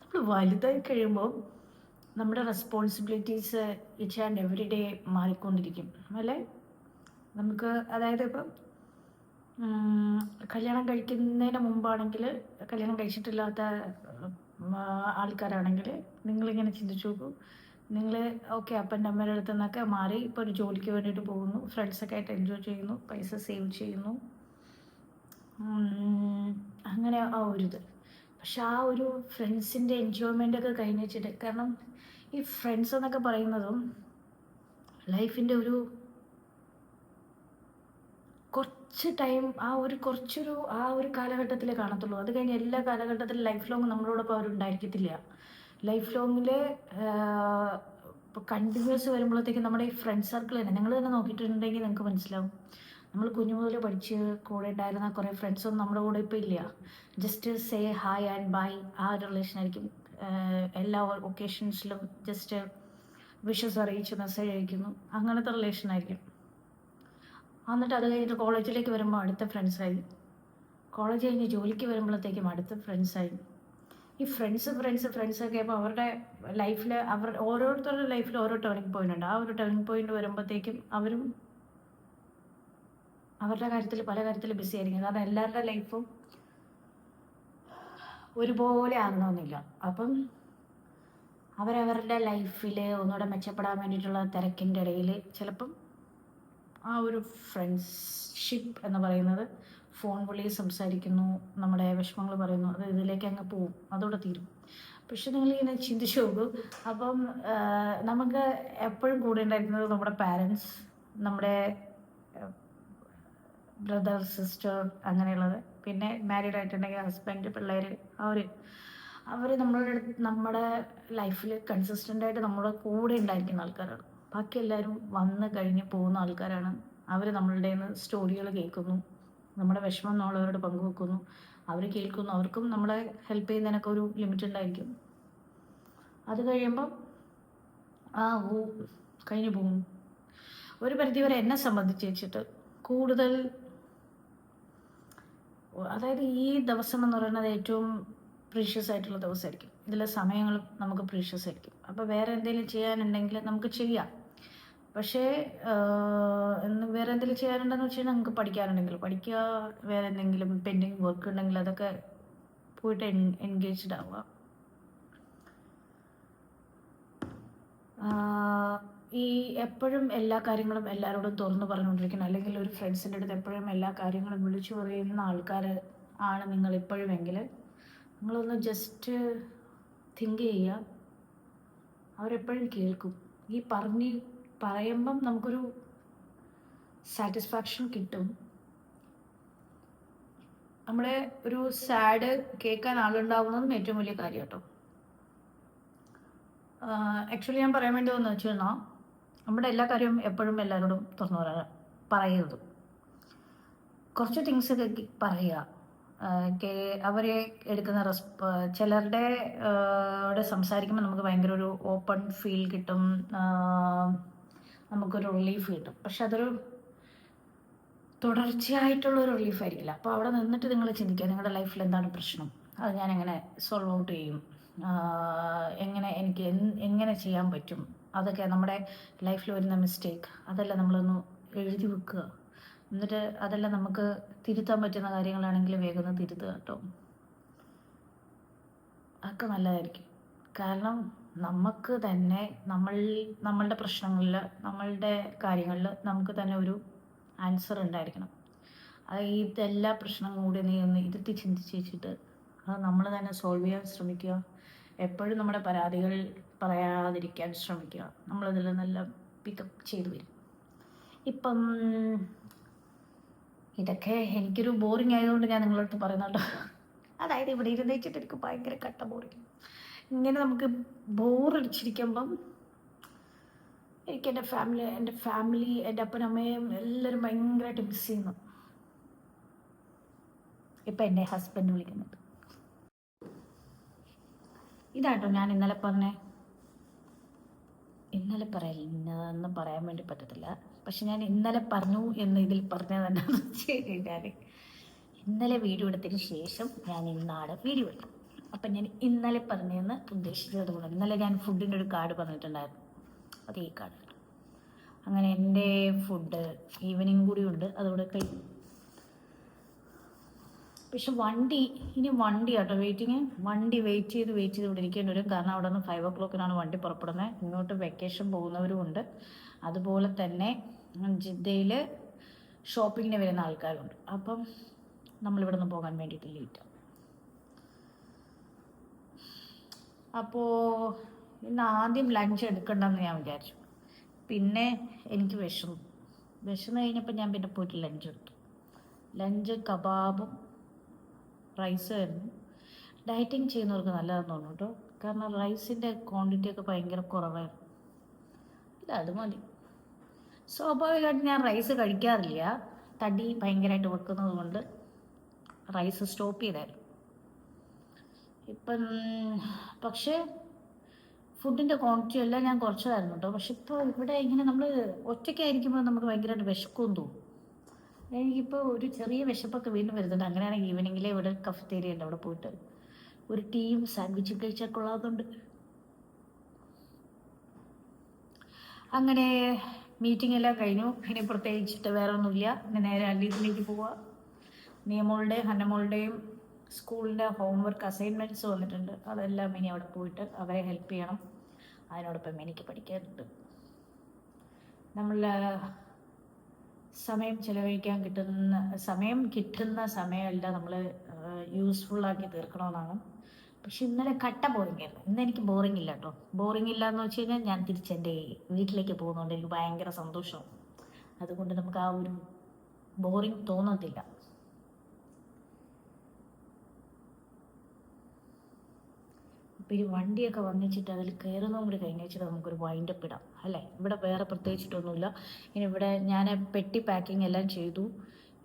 നമ്മൾ വലുതായി കഴിയുമ്പോൾ നമ്മുടെ responsibilities each and every day മാറിക്കൊണ്ടിരിക്കും അല്ലേ? നമുക്ക് അതായത് ഇപ്പം കല്യാണം കഴിക്കുന്നതിന് മുമ്പാണെങ്കിൽ, കല്യാണം കഴിച്ചിട്ടില്ലാത്ത ആൾക്കാരാണെങ്കിൽ നിങ്ങളിങ്ങനെ ചിന്തിച്ചു നോക്കൂ. നിങ്ങൾ ഓക്കെ അപ്പൻ്റെ അമ്മയുടെ അടുത്ത് നിന്നൊക്കെ മാറി ഇപ്പോൾ ഒരു ജോലിക്ക് വേണ്ടിയിട്ട് പോകുന്നു, ഫ്രണ്ട്സൊക്കെ ആയിട്ട് എൻജോയ് ചെയ്യുന്നു, പൈസ സേവ് ചെയ്യുന്നു, അങ്ങനെ ആ ഒരു ഇത്. പക്ഷെ ആ ഒരു ഫ്രണ്ട്സിൻ്റെ എൻജോയ്മെൻ്റൊക്കെ കഴിഞ്ഞ് വെച്ചിട്ട്, കാരണം ഈ ഫ്രണ്ട്സ് എന്നൊക്കെ പറയുന്നതും ലൈഫിൻ്റെ ഒരു കുറച്ച് ടൈം, ആ ഒരു കാലഘട്ടത്തിലേ കാണത്തുള്ളൂ. അത് കഴിഞ്ഞ് എല്ലാ കാലഘട്ടത്തിലും ലൈഫ് ലോങ് നമ്മളോടൊപ്പം അവരുണ്ടായിരിക്കത്തില്ല. ലൈഫ് ലോങ്ങിൽ ഇപ്പോൾ കണ്ടിന്യൂസ് വരുമ്പോഴത്തേക്കും നമ്മുടെ ഈ ഫ്രണ്ട് സർക്കിൾ തന്നെ, നിങ്ങൾ തന്നെ നോക്കിയിട്ടുണ്ടെങ്കിൽ നിങ്ങൾക്ക് മനസ്സിലാവും. നമ്മൾ കുഞ്ഞു മുതൽ പഠിച്ച് കൂടെ ഉണ്ടായിരുന്ന കുറേ ഫ്രണ്ട്സൊന്നും നമ്മുടെ കൂടെ ഇപ്പോൾ ഇല്ല. Just say hi and bye, ആ ഒരു റിലേഷനായിരിക്കും. എല്ലാ ഒക്കേഷൻസിലും ജസ്റ്റ് വിഷസ് അറിയിച്ച് മെസ്സേജ് അയക്കുന്നു, അങ്ങനത്തെ റിലേഷനായിരിക്കും. എന്നിട്ട് അത് കഴിഞ്ഞിട്ട് കോളേജിലേക്ക് വരുമ്പോൾ അടുത്ത ഫ്രണ്ട്സായി, കോളേജ് കഴിഞ്ഞ് ജോലിക്ക് വരുമ്പോഴത്തേക്കും അടുത്ത ഫ്രണ്ട്സായി. ഈ ഫ്രണ്ട്സൊക്കെ അപ്പോൾ അവരുടെ ലൈഫിൽ ഓരോരുത്തരുടെ ലൈഫിൽ ഓരോ ടേണിംഗ് പോയിൻ്റ് ഉണ്ട്. ആ ഒരു ടേണിംഗ് പോയിൻ്റ് വരുമ്പോഴത്തേക്കും അവരും അവരുടെ കാര്യത്തിൽ പല കാര്യത്തിൽ ബിസി ആയിരിക്കും. കാരണം എല്ലാവരുടെ ലൈഫും ഒരുപോലെ ആകണമെന്നില്ല. അപ്പം അവരവരുടെ ലൈഫിൽ ഒന്നുകൂടെ മെച്ചപ്പെടാൻ വേണ്ടിയിട്ടുള്ള തിരക്കിൻ്റെ ഇടയിൽ ചിലപ്പം ആ ഒരു ഫ്രണ്ട്ഷിപ്പ് എന്ന് പറയുന്നത് ഫോൺ വിളി സംസാരിക്കുന്നു, നമ്മുടെ വിഷമങ്ങൾ പറയുന്നു, അത് ഇതിലേക്ക് അങ്ങ് പോവും, അതോടെ തീരും. പക്ഷെ നിങ്ങളിങ്ങനെ ചിന്തിച്ചു നോക്കൂ, അപ്പം നമുക്ക് എപ്പോഴും കൂടെ ഉണ്ടായിരിക്കുന്നത് നമ്മുടെ പാരൻസ്, നമ്മുടെ ബ്രദർ, സിസ്റ്റർ, അങ്ങനെയുള്ളത്. പിന്നെ മാരീഡ് ആയിട്ടുണ്ടെങ്കിൽ ഹസ്ബൻഡ്, പിള്ളേർ, അവർ നമ്മുടെ ലൈഫിൽ കൺസിസ്റ്റൻ്റായിട്ട് നമ്മുടെ കൂടെ ഉണ്ടായിരിക്കുന്ന ആൾക്കാരാണ്. ബാക്കി എല്ലാവരും വന്ന് കഴിഞ്ഞ് പോകുന്ന ആൾക്കാരാണ്. അവർ നമ്മളുടെ സ്റ്റോറികൾ കേൾക്കുന്നു, നമ്മുടെ വിഷമം നമ്മളവരോട് പങ്കുവെക്കുന്നു, അവർ കേൾക്കുന്നു. അവർക്കും നമ്മളെ ഹെൽപ്പ് ചെയ്യുന്നതിനൊക്കെ ഒരു ലിമിറ്റ് ഉണ്ടായിരിക്കും. അത് കഴിയുമ്പം കഴിഞ്ഞു പോകും. ഒരു പരിധിവരെ എന്നെ സംബന്ധിച്ച് വെച്ചിട്ട് കൂടുതൽ, അതായത് ഈ ദിവസം എന്ന് പറയുന്നത് ഏറ്റവും പ്രീഷ്യസ് ആയിട്ടുള്ള ദിവസമായിരിക്കും. ഇതിലെ സമയങ്ങളും നമുക്ക് പ്രീഷ്യസ് ആയിരിക്കും. അപ്പോൾ വേറെ എന്തെങ്കിലും ചെയ്യാനുണ്ടെങ്കിൽ നമുക്ക് ചെയ്യാം. പക്ഷേ വേറെ എന്തെങ്കിലും ചെയ്യാനുണ്ടെന്ന് വെച്ച് കഴിഞ്ഞാൽ നമുക്ക് പഠിക്കുക, വേറെ എന്തെങ്കിലും പെൻഡിങ് വർക്ക് ഉണ്ടെങ്കിൽ അതൊക്കെ പോയിട്ട് എൻഗേജ്ഡ് ആവുക. ഈ എപ്പോഴും എല്ലാ കാര്യങ്ങളും എല്ലാവരോടും തുറന്നു പറഞ്ഞുകൊണ്ടിരിക്കണം, അല്ലെങ്കിൽ ഒരു ഫ്രണ്ട്സിൻ്റെ അടുത്ത് എപ്പോഴും എല്ലാ കാര്യങ്ങളും വിളിച്ചു പറയുന്ന ആൾക്കാർ ആണ് നിങ്ങൾ എപ്പോഴുമെങ്കിൽ നിങ്ങളൊന്ന് ജസ്റ്റ് തിങ്ക് ചെയ്യുക. അവരെപ്പോഴും കേൾക്കും. ഈ പറയുമ്പം നമുക്കൊരു സാറ്റിസ്ഫാക്ഷൻ കിട്ടും. നമ്മുടെ ഒരു സാഡ് കേൾക്കാൻ ആളുണ്ടാവുന്നതും ഏറ്റവും വലിയ കാര്യം കേട്ടോ. ആക്ച്വലി ഞാൻ പറയാൻ വേണ്ടി വന്നു വെച്ച് കഴിഞ്ഞാൽ നമ്മുടെ എല്ലാ കാര്യവും എപ്പോഴും എല്ലാവരോടും തുറന്നു പറയരുത്. കുറച്ച് തിങ്സ് പറയുക. അവരെ എടുക്കുന്ന ചിലരുടെ സംസാരിക്കുമ്പോൾ നമുക്ക് ഭയങ്കര ഒരു ഓപ്പൺ ഫീൽ കിട്ടും, നമുക്കൊരു റിലീഫ് കിട്ടും. പക്ഷെ അതൊരു തുടർച്ചയായിട്ടുള്ളൊരു റിലീഫ് ആയിരിക്കില്ല. അപ്പോൾ അവിടെ നിന്നിട്ട് നിങ്ങൾ ചിന്തിക്കുക, നിങ്ങളുടെ ലൈഫിൽ എന്താണ് പ്രശ്നം, അത് ഞാൻ എങ്ങനെ സോൾവ് ഔട്ട് ചെയ്യും, എനിക്ക് എങ്ങനെ ചെയ്യാൻ പറ്റും, അതൊക്കെ നമ്മുടെ ലൈഫിൽ വരുന്ന മിസ്റ്റേക്ക് അതെല്ലാം നമ്മളൊന്ന് എഴുതി വെക്കുക. എന്നിട്ട് അതെല്ലാം നമുക്ക് തിരുത്താൻ പറ്റുന്ന കാര്യങ്ങളാണെങ്കിൽ വേഗം തിരുത്തുക കേട്ടോ. അതൊക്കെ നല്ലതായിരിക്കും. കാരണം നമുക്ക് തന്നെ നമ്മളുടെ പ്രശ്നങ്ങളിൽ, നമ്മളുടെ കാര്യങ്ങളിൽ നമുക്ക് തന്നെ ഒരു ആൻസർ ഉണ്ടായിരിക്കണം. ഇതെല്ലാ പ്രശ്നങ്ങളും കൂടി നീ ഒന്ന് ഇരുത്തി ചിന്തിച്ച് വെച്ചിട്ട് അത് നമ്മൾ തന്നെ സോൾവ് ചെയ്യാൻ ശ്രമിക്കുക. എപ്പോഴും നമ്മുടെ പരാതികൾ പറയാതിരിക്കാൻ ശ്രമിക്കുക. നമ്മളതിൽ നല്ല പിക്കപ്പ് ചെയ്തു വരും. ഇപ്പം ഇതൊക്കെ എനിക്കൊരു ബോറിങ് ആയതുകൊണ്ട് ഞാൻ നിങ്ങളടുത്ത് പറയുന്നുണ്ടോ. അതായത് ഇവിടെ ഇരുന്ന് വെച്ചിട്ട് എനിക്ക് ഭയങ്കര കട്ട ബോറിങ്. ഇങ്ങനെ നമുക്ക് ബോറടിച്ചിരിക്കുമ്പം എനിക്ക് എൻ്റെ ഫാമിലി എൻ്റെ അപ്പനമ്മയും എല്ലാവരും ഭയങ്കരമായിട്ട് മിസ് ചെയ്യുന്നു. ഇപ്പം എൻ്റെ ഹസ്ബൻഡ് വിളിക്കുന്നുണ്ട്. ഇതാട്ടോ ഞാൻ ഇന്നലെ ഇന്നതെന്ന് പറയാൻ വേണ്ടി പറ്റത്തില്ല. പക്ഷെ ഞാൻ ഇന്നലെ പറഞ്ഞു എന്ന് ഇതിൽ പറഞ്ഞത് എന്താണെന്ന് വെച്ച് കഴിഞ്ഞാൽ, ഇന്നലെ വീഡിയോ എടുത്തതിന് ശേഷം ഞാൻ ഇന്നാണ് വീഡിയോ എടുക്കും. അപ്പം ഞാൻ ഇന്നലെ പറഞ്ഞതെന്ന് ഉദ്ദേശിച്ചത് കൊണ്ട് ഇന്നലെ ഞാൻ ഫുഡിൻ്റെ ഒരു കാർഡ് പറഞ്ഞിട്ടുണ്ടായിരുന്നു. അത് ഈ കാർഡ്. അങ്ങനെ എൻ്റെ ഫുഡ് ഈവനിങ് കൂടി ഉണ്ട്, അതുകൂടെ കഴിയും. പക്ഷെ വണ്ടി കേട്ടോ വെയിറ്റിങ്. വണ്ടി വെയിറ്റ് ചെയ്ത് ഇവിടെ ഇരിക്കേണ്ടി വരും. കാരണം അവിടെ നിന്ന് 5 o'clock വണ്ടി പുറപ്പെടുന്നത്. ഇങ്ങോട്ട് വെക്കേഷൻ പോകുന്നവരും ഉണ്ട്, അതുപോലെ തന്നെ ജിദ്ദയിൽ ഷോപ്പിങ്ങിന് വരുന്ന ആൾക്കാരുണ്ട്. അപ്പം നമ്മളിവിടെ നിന്ന് പോകാൻ വേണ്ടിയിട്ട് ലേറ്റ്. അപ്പോൾ ഇന്ന് ആദ്യം ലഞ്ച് എടുക്കണ്ടെന്ന് ഞാൻ വിചാരിച്ചു. പിന്നെ എനിക്ക് വിശന്ന് കഴിഞ്ഞപ്പോൾ ഞാൻ പിന്നെ പോയിട്ട് ലഞ്ച് എടുത്തു. ലഞ്ച് കബാബും റൈസായിരുന്നു. ഡയറ്റിങ് ചെയ്യുന്നവർക്ക് നല്ലതെന്ന് തോന്നുന്നു കേട്ടോ. കാരണം റൈസിൻ്റെ ക്വാണ്ടിറ്റിയൊക്കെ ഭയങ്കര കുറവായിരുന്നു. ഇല്ല, അത് മതി. സ്വാഭാവികമായിട്ട് ഞാൻ റൈസ് കഴിക്കാറില്ല, തടി ഭയങ്കരമായിട്ട് വെക്കുന്നത് കൊണ്ട് റൈസ് സ്റ്റോപ്പ് ചെയ്തായിരുന്നു. ഇപ്പം പക്ഷേ ഫുഡിൻ്റെ ക്വാണ്ടിറ്റി എല്ലാം ഞാൻ കുറച്ചതായിരുന്നു കേട്ടോ. പക്ഷെ ഇപ്പോൾ ഇവിടെ ഇങ്ങനെ നമ്മൾ ഒറ്റയ്ക്കായിരിക്കുമ്പോൾ നമുക്ക് ഭയങ്കരമായിട്ട് വിശക്കും തോന്നും. എനിക്കിപ്പോൾ ഒരു ചെറിയ വിശപ്പൊക്കെ വീണ്ടും വരുന്നുണ്ട്. അങ്ങനെയാണെങ്കിൽ ഈവനിങ്ങിലെ ഇവിടെ കഫറ്റേരിയ ഉണ്ട്, അവിടെ പോയിട്ട് ഒരു ടീയും സാൻഡ്വിച്ചും കഴിച്ചാൽ കൊള്ളാതുണ്ട്. അങ്ങനെ മീറ്റിംഗ് എല്ലാം കഴിഞ്ഞു. ഇനി പ്രത്യേകിച്ചിട്ട് വേറെ ഒന്നുമില്ല. ഇനി നേരെ അല്ലീസിലേക്ക് പോവുക. നിയമോളുടെയും ഹന്നമോളുടെയും സ്കൂളിൻ്റെ ഹോംവർക്ക് അസൈൻമെൻറ്റ്സ് വന്നിട്ടുണ്ട്. അതെല്ലാം ഇനി അവിടെ പോയിട്ട് അവരെ ഹെൽപ്പ് ചെയ്യണം. അതിനോടൊപ്പം എനിക്ക് പഠിക്കാനുണ്ട്. നമ്മൾ സമയം ചിലവഴിക്കാൻ കിട്ടുന്ന സമയമെല്ലാം നമ്മൾ യൂസ്ഫുള്ളാക്കി തീർക്കണമെന്നാണ്. പക്ഷെ ഇന്നലെ കട്ട ബോറിംഗ് ആയിരുന്നു. ഇന്ന് എനിക്ക് ബോറിംഗ് ഇല്ല കേട്ടോ. ബോറിംഗ് ഇല്ല എന്ന് വെച്ച് കഴിഞ്ഞാൽ ഞാൻ തിരിച്ചെൻ്റെ വീട്ടിലേക്ക് പോകുന്നതുകൊണ്ട് എനിക്ക് ഭയങ്കര സന്തോഷവും. അതുകൊണ്ട് നമുക്ക് ആ ഒരു ബോറിംഗ് തോന്നത്തില്ല. അപ്പോൾ ഈ വണ്ടിയൊക്കെ വന്നിച്ചിട്ട് അതിൽ കയറുന്നതും കൂടി കഴിഞ്ഞ് വെച്ചിട്ട് നമുക്കൊരു വൈൻഡപ്പ് ഇടാം അല്ലേ. ഇവിടെ വേറെ പ്രത്യേകിച്ചിട്ടൊന്നുമില്ല. ഇനി ഇവിടെ ഞാൻ പെട്ടി പാക്കിംഗ് എല്ലാം ചെയ്തു.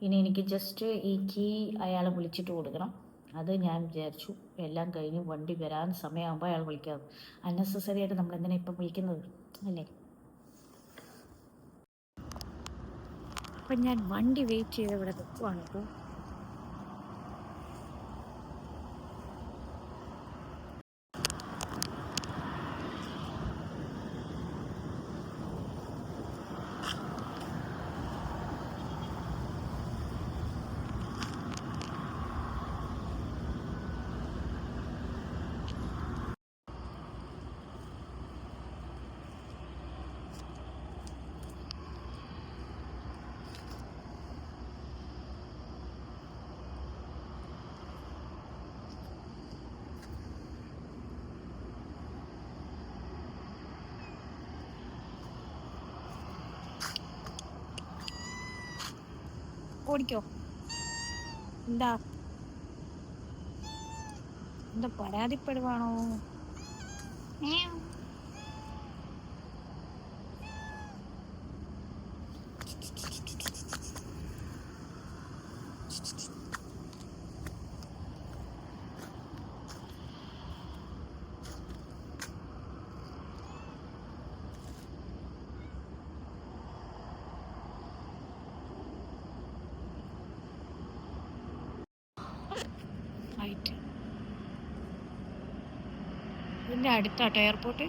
ഇനി എനിക്ക് ജസ്റ്റ് ഈ കീ അയാളെ വിളിച്ചിട്ട് കൊടുക്കണം. അത് ഞാൻ വിചാരിച്ചു എല്ലാം കഴിഞ്ഞ് വണ്ടി വരാൻ സമയമാകുമ്പോൾ അയാൾ വിളിക്കാതെ. അൺനെസസറി ആയിട്ട് നമ്മൾ എന്തിനാണ് ഇപ്പം വിളിക്കുന്നത് അല്ലേ. അപ്പം ഞാൻ വണ്ടി വെയിറ്റ് ചെയ്ത് ഇവിടെ നിൽക്കുവാണ് ഇപ്പോൾ. ഓടിക്കോ. എന്താ പരാതിപ്പെടുവാണോ? ലൈറ്റ് ഇതിൻ്റെ അടുത്താട്ടോ എയർപോർട്ട്.